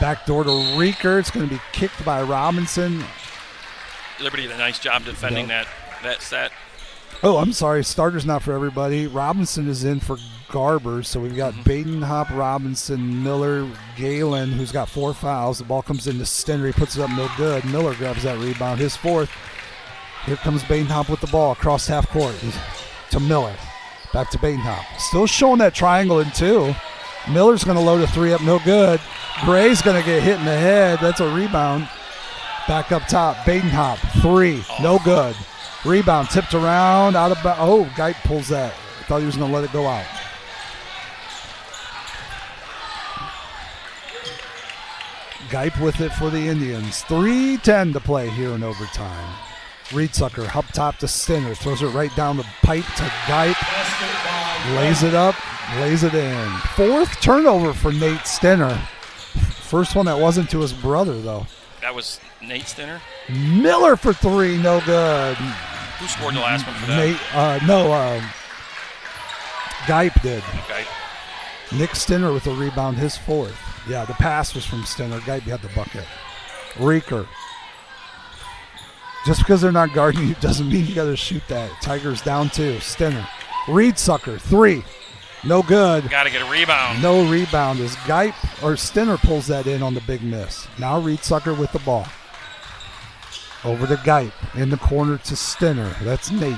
Speaker 1: Backdoor to Reeker. It's going to be kicked by Robinson.
Speaker 2: Liberty did a nice job defending that set.
Speaker 1: Oh, I'm sorry. Starter's not for everybody. Robinson is in for Garber. So we've got Badenhop, Robinson, Miller, Galen, who's got 4 fouls. The ball comes into Stinner. He puts it up no good. Miller grabs that rebound. His 4th. Here comes Badenhop with the ball across half court to Miller. Back to Badenhop. Still showing that triangle in 2. Miller's going to load a 3 up. No good. Gray's going to get hit in the head. That's a rebound. Back up top. Badenhop. 3. No good. Rebound tipped around, out of bounds. Oh, Geip pulls that. I thought he was going to let it go out. Geip with it for the Indians. 3:10 to play here in overtime. Rietsecker up top to Stinner. Throws it right down the pipe to Geip. Lays it up, lays it in. 4th turnover for Nate Stinner. First one that wasn't to his brother, though.
Speaker 2: That was Nate Stinner?
Speaker 1: Miller for 3, no good.
Speaker 2: Who scored the last one for that?
Speaker 1: Geip did.
Speaker 2: Okay.
Speaker 1: Nick Stinner with a rebound, his 4th. Yeah, the pass was from Stinner. Geip had the bucket. Reeker. Just because they're not guarding you doesn't mean you got to shoot that. Tigers down 2. Stinner. Reed Sucker, 3. No good.
Speaker 2: Got to get a rebound.
Speaker 1: No rebound as Stinner pulls that in on the big miss. Now Reed Sucker with the ball. Over to Geip. In the corner to Stinner. That's Nate.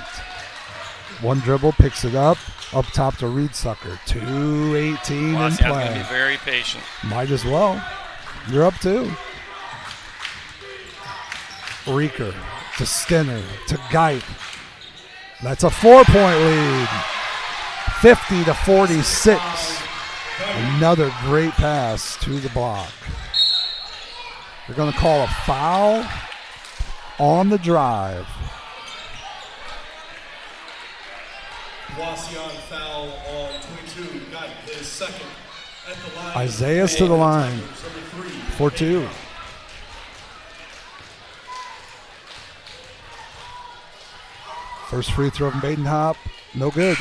Speaker 1: One dribble, picks it up. Up top to Reed Sucker. 2:18 in
Speaker 2: Wauseon's
Speaker 1: play.
Speaker 2: going to be very patient.
Speaker 1: Might as well. You're up 2. Reeker to Stinner to Geip. That's a 4-point lead. 50-46. Another great pass to the block. They're going to call a foul on the drive.
Speaker 3: Wauseon foul on 22. Got his second at the line.
Speaker 1: Isaiah's to the line for 2. First free throw from Baden-Hop. No good.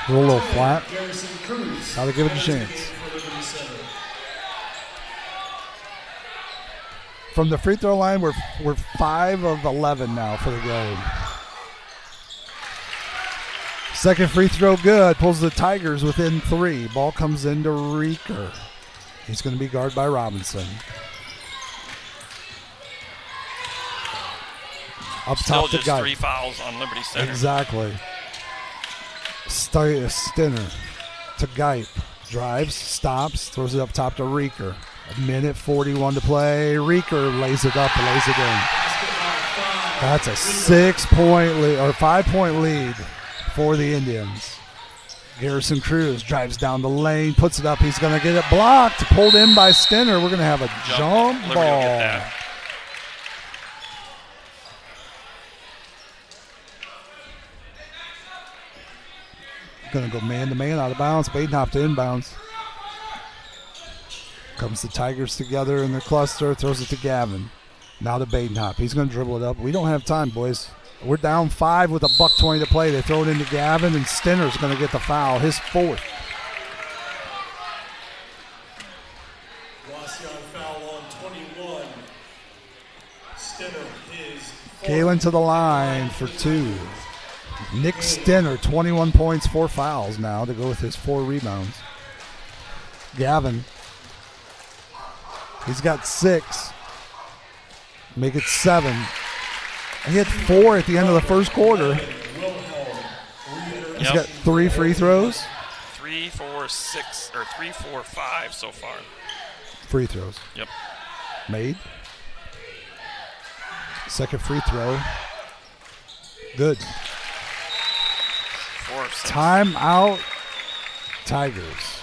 Speaker 1: A little flat. How to give it a chance. From the free throw line, we're 5 of 11 now for the game. Second free throw good. Pulls the Tigers within 3. Ball comes into Reeker. He's going to be guarded by Robinson. Up
Speaker 2: Still
Speaker 1: top to
Speaker 2: just
Speaker 1: Geip.
Speaker 2: 3 fouls on Liberty Center.
Speaker 1: Exactly. Stinner to Geip. Drives, stops, throws it up top to Reeker. 1:41 to play. Reeker lays it up and lays it in. That's a 6-point lead or 5-point lead for the Indians. Garrison Cruz drives down the lane, puts it up. He's going to get it blocked. Pulled in by Stinner. We're going to have a jump
Speaker 2: Liberty will
Speaker 1: ball.
Speaker 2: get that.
Speaker 1: Going to go man-to-man out of bounds. Baden-Hop to inbounds. Comes the Tigers together in the cluster. Throws it to Gavin. Now to Baden-Hop. He's going to dribble it up. We don't have time, boys. We're down 5 with $1:20 to play. They throw it into Gavin, and Stinner's going to get the foul. His 4th.
Speaker 3: Wauseon foul on 21. Stinner his.
Speaker 1: Kalen to the line for 2. Nick Stinner, 21 points, 4 fouls now to go with his 4 rebounds. Gavin, he's got 6. Make it 7. He had 4 at the end of the first quarter. He's got 3 free throws.
Speaker 2: 3, 4, 6, or 3, 4, 5 so far.
Speaker 1: Free throws.
Speaker 2: Yep.
Speaker 1: Made. Second free throw. Good.
Speaker 2: 4 of 6.
Speaker 1: Timeout, Tigers.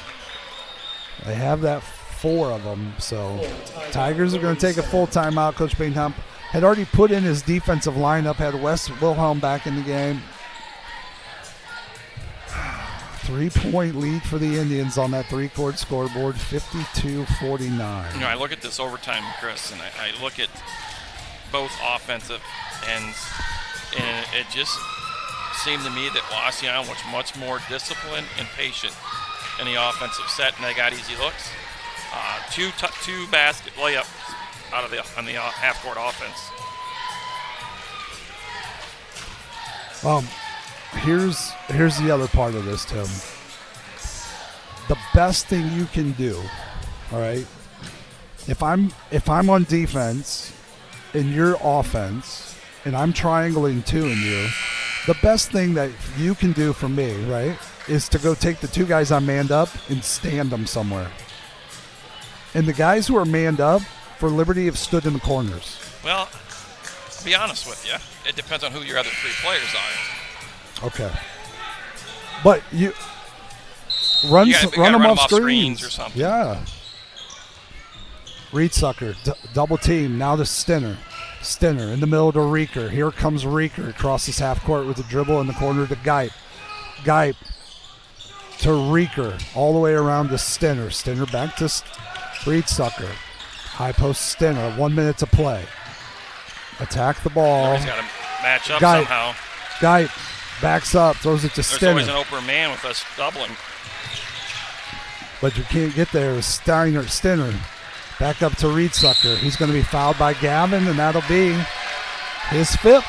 Speaker 1: They have that 4 of them, so Tigers are going to take a full timeout. Coach Bainham had already put in his defensive lineup, had Wes Wilhelm back in the game. 3-point lead for the Indians on that 3-court scoreboard, 52-49.
Speaker 2: You know, I look at this overtime, Chris, and I look at both offensive ends, and it just seemed to me that Wauseon was much more disciplined and patient in the offensive set, and they got easy looks. Two basket layups out of on the half-court offense.
Speaker 1: Here's the other part of this, Tim. The best thing you can do, all right, if I'm on defense in your offense and I'm triangling 2 in you, the best thing that you can do for me, right, is to go take the 2 guys I'm manned up and stand them somewhere. And the guys who are manned up for Liberty have stood in the corners.
Speaker 2: Well, to be honest with you, it depends on who your other 3 players are.
Speaker 1: Okay. But you run them off screens
Speaker 2: or something.
Speaker 1: Yeah. Reed Sucker, double team, now to Stinner. Stinner in the middle to Reeker. Here comes Reeker across this half court with a dribble in the corner to Geip. Geip to Reeker, all the way around to Stinner. Stinner back to Reed Sucker. High post Stinner, 1 minute to play. Attack the ball.
Speaker 2: He's got to match up
Speaker 1: Geip.
Speaker 2: somehow.
Speaker 1: Geip backs up, throws it to
Speaker 2: There's
Speaker 1: Stinner.
Speaker 2: always an open man with us doubling.
Speaker 1: But you can't get there. Stinner Back up to Reedsucker. He's going to be fouled by Gavin, and that'll be his 5th.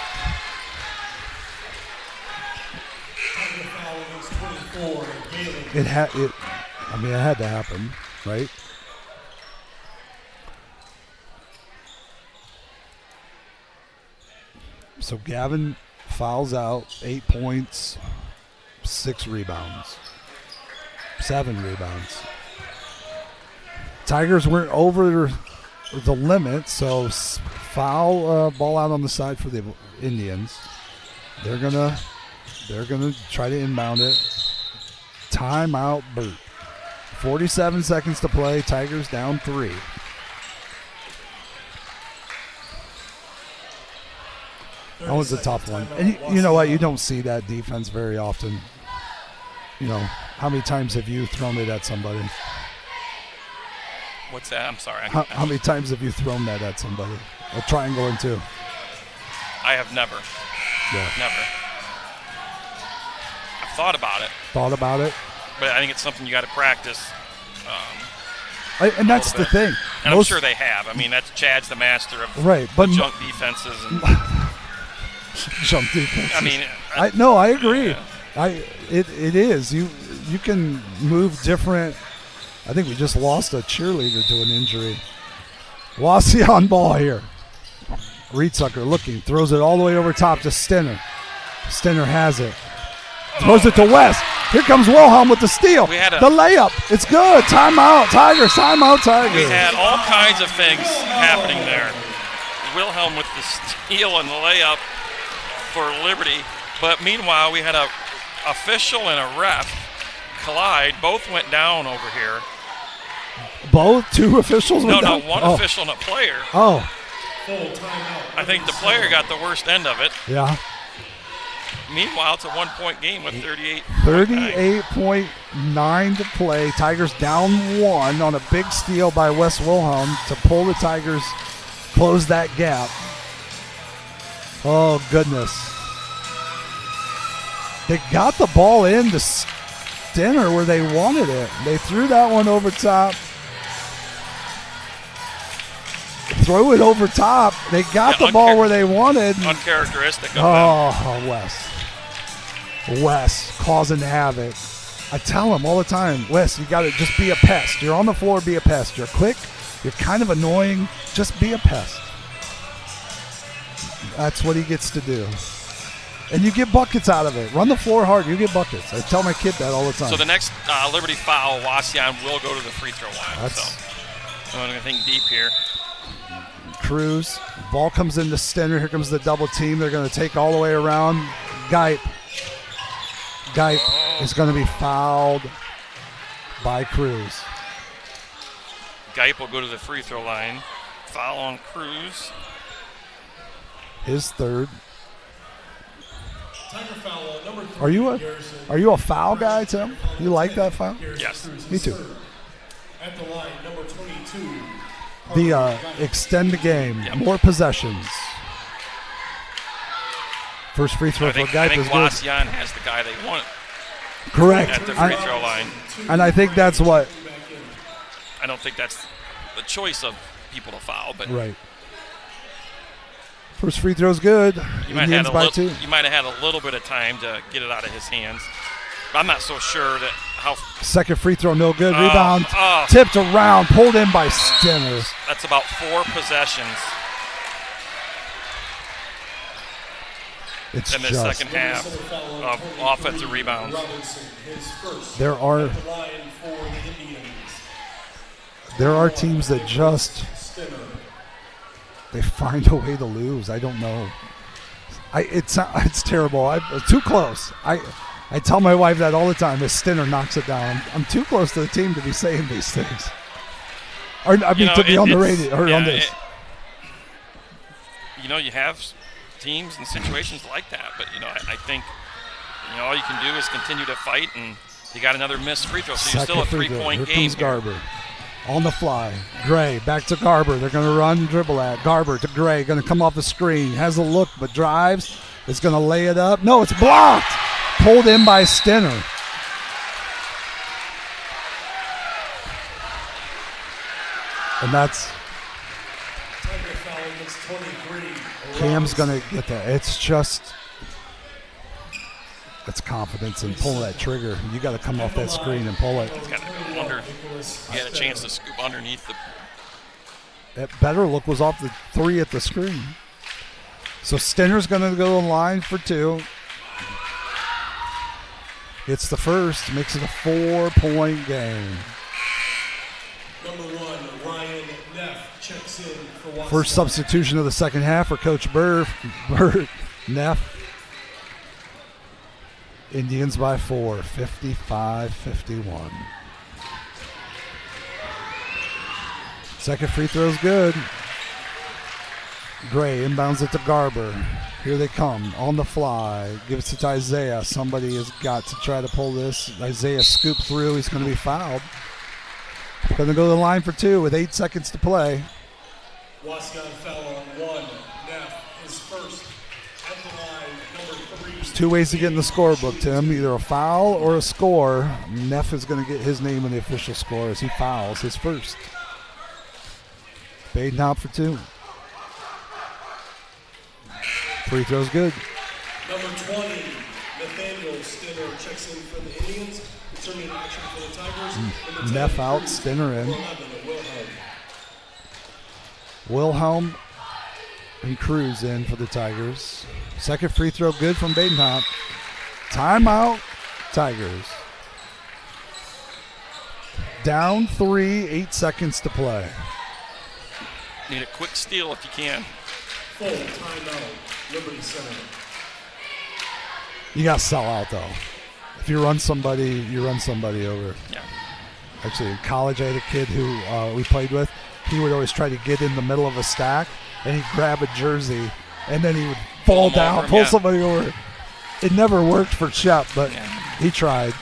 Speaker 1: It had to happen, right? So Gavin fouls out, 8 points, 6 rebounds, 7 rebounds. Tigers weren't over the limit, so foul, ball out on the side for the Indians. They're gonna try to inbound it. Timeout, Burt. 47 seconds to play. Tigers down 3. That was a tough one. And you know what? You don't see that defense very often. You know, how many times have you thrown it at somebody?
Speaker 2: What's that? I'm sorry.
Speaker 1: How many times have you thrown that at somebody? A triangle and 2.
Speaker 2: I have never.
Speaker 1: Yeah.
Speaker 2: Never. I've thought about it.
Speaker 1: Thought about it?
Speaker 2: But I think it's something you got to practice.
Speaker 1: And that's the thing.
Speaker 2: And I'm sure they have. I mean, Chad's the master of junk defenses. And
Speaker 1: junk defenses.
Speaker 2: I mean,
Speaker 1: I agree.
Speaker 2: Yeah.
Speaker 1: It is. You can move different. I think we just lost a cheerleader to an injury. Wauseon ball here. Reedsucker looking, throws it all the way over top to Stenner. Stenner has it. Throws it to West. Here comes Wilhelm with the steal. The layup. It's good. Timeout, Tigers. Timeout, Tigers.
Speaker 2: We had all kinds of things happening there. Wilhelm with the steal and the layup for Liberty. But meanwhile, we had a official and a ref collide. Both went down over here.
Speaker 1: Both? 2 officials went down?
Speaker 2: No, one official and a player.
Speaker 1: Oh.
Speaker 2: I think the player got the worst end of it.
Speaker 1: Yeah.
Speaker 2: Meanwhile, it's a 1-point game with
Speaker 1: 38.9 to play. Tigers down 1 on a big steal by Wes Wilhelm to pull the Tigers, close that gap. Oh, goodness. They got the ball in to Stenner where they wanted it. They threw that one over top. Throw it over top. They got the ball where they wanted.
Speaker 2: Uncharacteristic of
Speaker 1: them. Wes causing havoc. I tell him all the time, Wes, you got to just be a pest. You're on the floor, be a pest. You're quick. You're kind of annoying. Just be a pest. That's what he gets to do. And you get buckets out of it. Run the floor hard. You get buckets. I tell my kid that all the time.
Speaker 2: So the next Liberty foul, Wauseon will go to the free throw line. So I'm going to think deep here.
Speaker 1: Cruz. Ball comes into Stenner. Here comes the double team. They're going to take all the way around. Geip is going to be fouled by Cruz.
Speaker 2: Geip will go to the free throw line. Foul on Cruz.
Speaker 1: His 3rd.
Speaker 3: Foul,
Speaker 1: are you a foul guy, Tim? You like that foul?
Speaker 2: Yes.
Speaker 1: Me too.
Speaker 3: At the line, number 22.
Speaker 1: The extend the game. Yep. More possessions. First free throw for Geip is good.
Speaker 2: Wauseon has the guy they want.
Speaker 1: Correct.
Speaker 2: At the free throw line.
Speaker 1: And I think that's what.
Speaker 2: I don't think that's the choice of people to foul, but
Speaker 1: right. First free throw's good.
Speaker 2: You might have had a little bit of time to get it out of his hands. But I'm not so sure that how.
Speaker 1: Second free throw, no good. Rebound, tipped around, pulled in by Stenner.
Speaker 2: That's about 4 possessions.
Speaker 1: It's
Speaker 2: in the second half of offensive rebounds.
Speaker 1: There are teams that just they find a way to lose. I don't know. It's terrible. Too close. I tell my wife that all the time. If Stenner knocks it down, I'm too close to the team to be saying these things. Or I mean, to be on the radio or on this.
Speaker 2: You have teams and situations like that, but I think all you can do is continue to fight, and you got another missed free throw, so you're still a 3-point game.
Speaker 1: Here comes Garber on the fly. Gray back to Garber. They're going to run, dribble at Garber to Gray. Going to come off the screen. Has a look, but drives. Is going to lay it up. No, it's blocked. Pulled in by Stenner. And that's
Speaker 3: Tiger foul against 23.
Speaker 1: Cam's going to get that. It's just, it's confidence in pulling that trigger. You got to come off that screen and pull it.
Speaker 2: Got to wonder. He had a chance to scoop underneath the.
Speaker 1: That better look was off the 3 at the screen. So Stinner's going to go in line for 2. It's the first, makes it a 4-point game.
Speaker 3: Number 1, Ryan Neff checks in for Wauseon.
Speaker 1: First substitution of the second half for Coach Burt Neff. Indians by 4, 55-51. Second free throw's good. Gray inbounds it to Garber. Here they come on the fly. Gives it to Isaiah. Somebody has got to try to pull this. Isaiah scooped through. He's going to be fouled. Going to go to the line for 2 with 8 seconds to play.
Speaker 3: Wauseon foul on 1. Neff is first at the line, number 3.
Speaker 1: There's 2 ways to get in the scorebook, Tim. Either a foul or a score. Neff is going to get his name in the official score as he fouls his first. Badenhop for 2. Free throw's good.
Speaker 3: Number 20, Nathaniel Stinner checks in for the Indians. Returning action for the Tigers. Number 10,
Speaker 1: Neff out, Stinner in.
Speaker 3: 11, Wilhelm.
Speaker 1: Wilhelm and Cruz in for the Tigers. Second free throw good from Badenhop. Timeout, Tigers. Down 3, 8 seconds to play.
Speaker 2: Need a quick steal if you can.
Speaker 3: Full timeout, Liberty Center.
Speaker 1: You got to sell out, though. If you run somebody, you run somebody over.
Speaker 2: Yeah.
Speaker 1: Actually, in college, I had a kid who we played with. He would always try to get in the middle of a stack, and he'd grab a jersey, and then he would fall down, pull somebody over. It never worked for Shep, but he tried.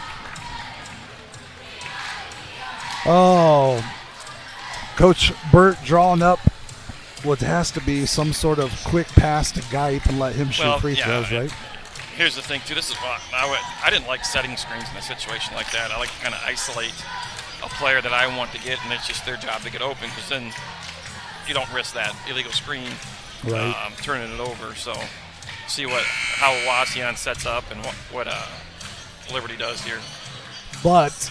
Speaker 1: Oh, Coach Burt drawing up what has to be some sort of quick pass to Geip and let him shoot free throws, right?
Speaker 2: Here's the thing, too. This is why I didn't like setting screens in a situation like that. I like to kind of isolate a player that I want to get, and it's just their job to get open, because then you don't risk that illegal screen turning it over. So see how Wauseon sets up and what Liberty does here.
Speaker 1: But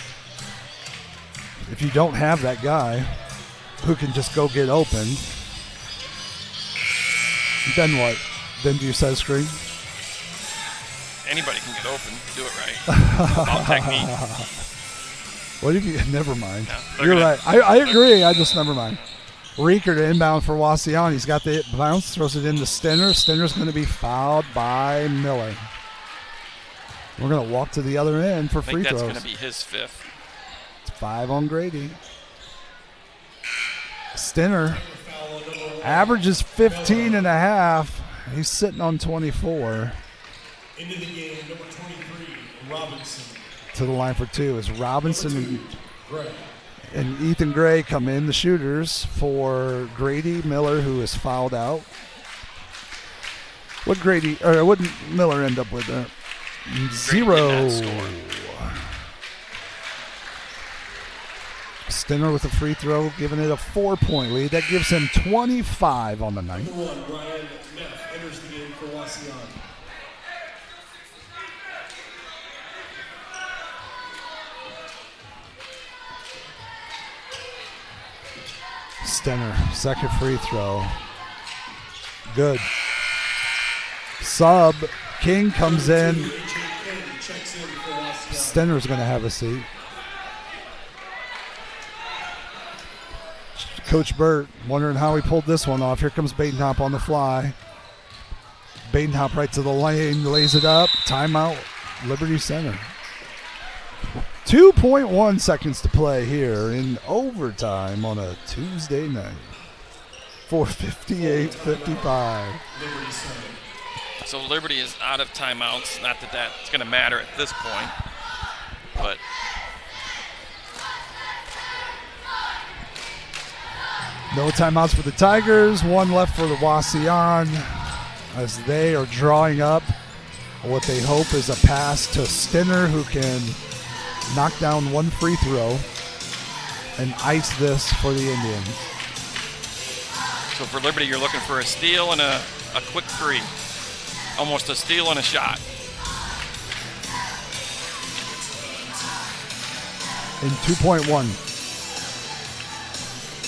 Speaker 1: if you don't have that guy who can just go get open, then what? Then do you set a screen?
Speaker 2: Anybody can get open. Do it right. About technique.
Speaker 1: What if you? Never mind.
Speaker 2: No,
Speaker 1: You're right. I agree. I just never mind. Reeker to inbound for Wauseon. He's got the bounce, throws it into Stinner. Stinner's going to be fouled by Miller. We're going to walk to the other end for free throws.
Speaker 2: That's going to be his 5th.
Speaker 1: It's 5 on Grady. Stinner averages 15 and a half. He's sitting on 24.
Speaker 3: Into the game, number 23, Robinson.
Speaker 1: To the line for 2 is Robinson and Ethan Gray come in, the shooters, for Grady Miller, who is fouled out. What Miller end up with? 0. Stinner with a free throw, giving it a 4-point lead. That gives him 25 on the night.
Speaker 3: Number 1, Ryan Neff enters the game for Wauseon.
Speaker 1: Stinner, second free throw. Good. Sub. King comes in. Stinner's going to have a seat. Coach Burt wondering how he pulled this one off. Here comes Badenhop on the fly. Badenhop right to the lane, lays it up. Timeout, Liberty Center. 2.1 seconds to play here in overtime on a Tuesday night. 4:58-55.
Speaker 2: So Liberty is out of timeouts. Not that that's going to matter at this point, but
Speaker 1: no timeouts for the Tigers. 1 left for the Wauseon as they are drawing up what they hope is a pass to Stinner, who can knock down 1 free throw and ice this for the Indians.
Speaker 2: So for Liberty, you're looking for a steal and a quick three. Almost a steal and a shot.
Speaker 1: In 2.1.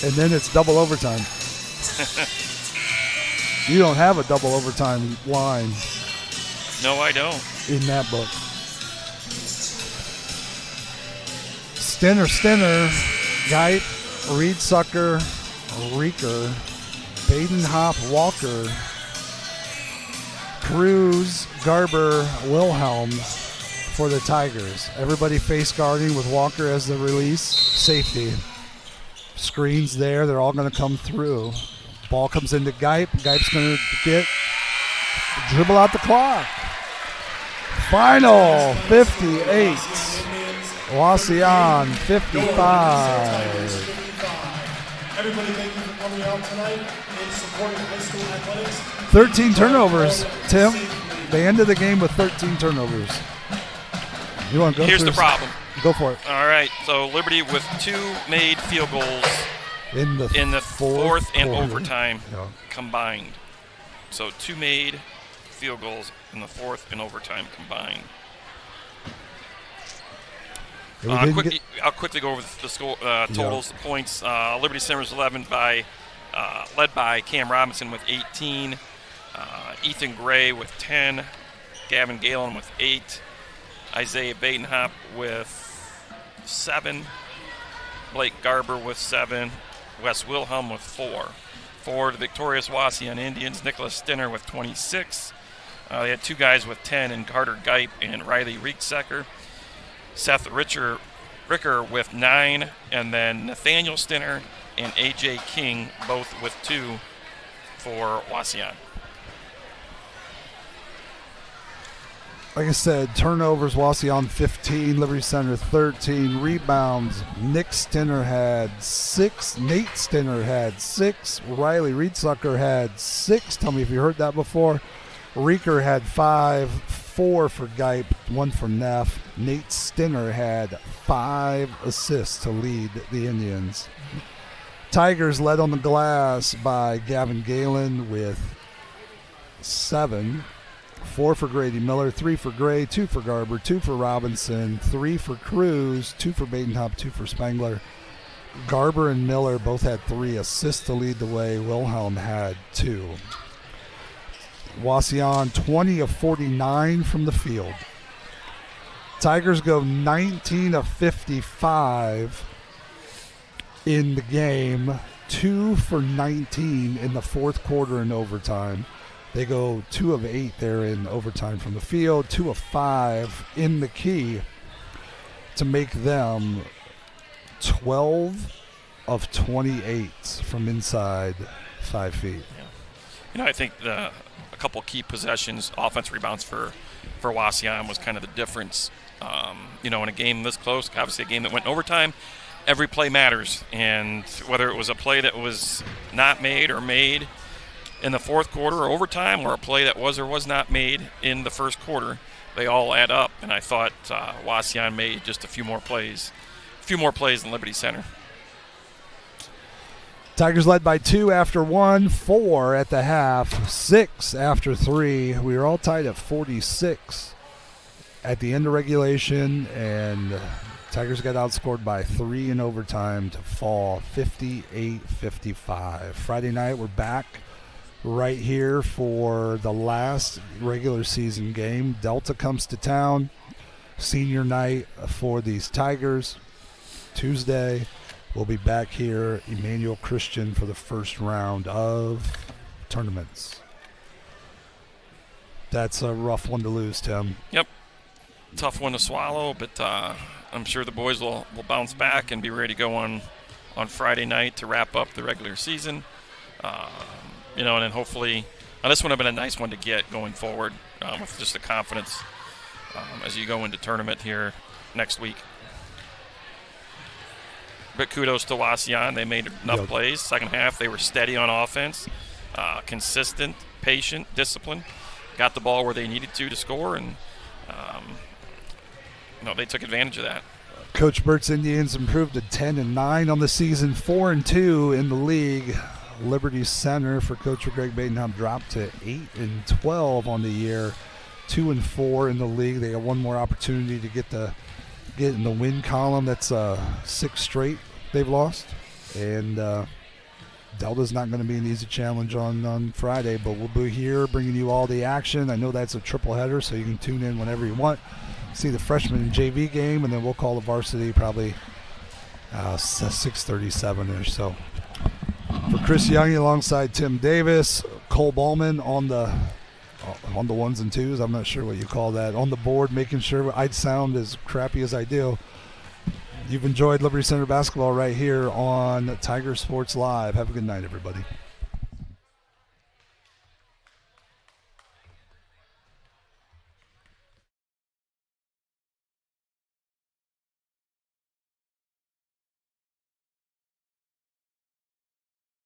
Speaker 1: And then it's double overtime. You don't have a double overtime line.
Speaker 2: No, I don't.
Speaker 1: In that book. Stinner, Geip, Reedsucker, Reeker, Baden-Hop, Walker, Cruz, Garber, Wilhelm for the Tigers. Everybody face guarding with Walker as the release. Safety. Screens there. They're all going to come through. Ball comes into Geip. Geip's going to dribble out the clock. Final 58. Wauseon 55.
Speaker 3: Everybody, thank you for coming out tonight and supporting high school athletics.
Speaker 1: 13 turnovers, Tim. They ended the game with 13 turnovers. You want to go?
Speaker 2: Here's the problem.
Speaker 1: Go for it.
Speaker 2: All right, so Liberty with 2 made field goals
Speaker 1: In the
Speaker 2: fourth and
Speaker 1: quarter.
Speaker 2: overtime
Speaker 1: Yeah.
Speaker 2: combined. So 2 made field goals in the fourth and overtime combined. I'll quickly go over the score totals, the points. Liberty Center was led by Cam Robinson with 18, Ethan Gray with 10, Gavin Galen with 8, Isaiah Badenhop with 7, Blake Garber with 7, Wes Wilhelm with 4. For the victorious Wauseon Indians, Nicholas Stinner with 26. They had 2 guys with 10 in Carter Geip and Riley Reeksecker. Seth Ricker with 9, and then Nathaniel Stinner and A.J. King both with 2 for Wauseon.
Speaker 1: Like I said, turnovers, Wauseon 15, Liberty Center 13, rebounds, Nick Stinner had 6, Nate Stinner had 6, Riley Reedsucker had 6. Tell me if you heard that before. Reeker had 5, 4 for Geip, 1 for Neff. Nate Stinner had 5 assists to lead the Indians. Tigers led on the glass by Gavin Galen with 7. 4 for Grady Miller, 3 for Gray, 2 for Garber, 2 for Robinson, 3 for Cruz, 2 for Badenhop, 2 for Spangler. Garber and Miller both had 3 assists to lead the way. Wilhelm had 2. Wauseon 20 of 49 from the field. Tigers go 19 of 55 in the game, 2 for 19 in the fourth quarter in overtime. They go 2 of 8 there in overtime from the field, 2 of 5 in the key to make them 12 of 28 from inside 5 feet.
Speaker 2: Yeah. I think a couple key possessions, offense rebounds for Wauseon was kind of the difference. In a game this close, obviously a game that went in overtime, every play matters. And whether it was a play that was not made or made in the fourth quarter or overtime, or a play that was or was not made in the first quarter, they all add up. And I thought Wauseon made just a few more plays than Liberty Center.
Speaker 1: Tigers led by 2 after 1, 4 at the half, 6 after 3. We were all tied at 46 at the end of regulation, and Tigers got outscored by 3 in overtime to fall 58-55. Friday night, we're back right here for the last regular season game. Delta comes to town, senior night for these Tigers. Tuesday, we'll be back here, Emmanuel Christian, for the first round of tournaments. That's a rough one to lose, Tim.
Speaker 2: Yep. Tough one to swallow, but I'm sure the boys will bounce back and be ready to go on Friday night to wrap up the regular season. And then hopefully this would have been a nice one to get going forward with just the confidence as you go into tournament here next week. But kudos to Wauseon. They made enough plays. Second half, they were steady on offense, consistent, patient, disciplined. Got the ball where they needed to score, and they took advantage of that.
Speaker 1: Coach Burt's Indians improved to 10-9 on the season, 4-2 in the league. Liberty Center for Coach Greg Badenham dropped to 8-12 on the year, 2-4 in the league. They got one more opportunity to get in the win column. That's 6 straight they've lost, and Delta's not going to be an easy challenge on Friday, but we'll be here bringing you all the action. I know that's a triple header, so you can tune in whenever you want. See the freshman and JV game, and then we'll call the varsity probably 6:37ish. So for Chris Young alongside Tim Davis, Cole Ballman on the ones and twos. I'm not sure what you call that. On the board, making sure I sound as crappy as I do. You've enjoyed Liberty Center basketball right here on Tiger Sports Live. Have a good night, everybody.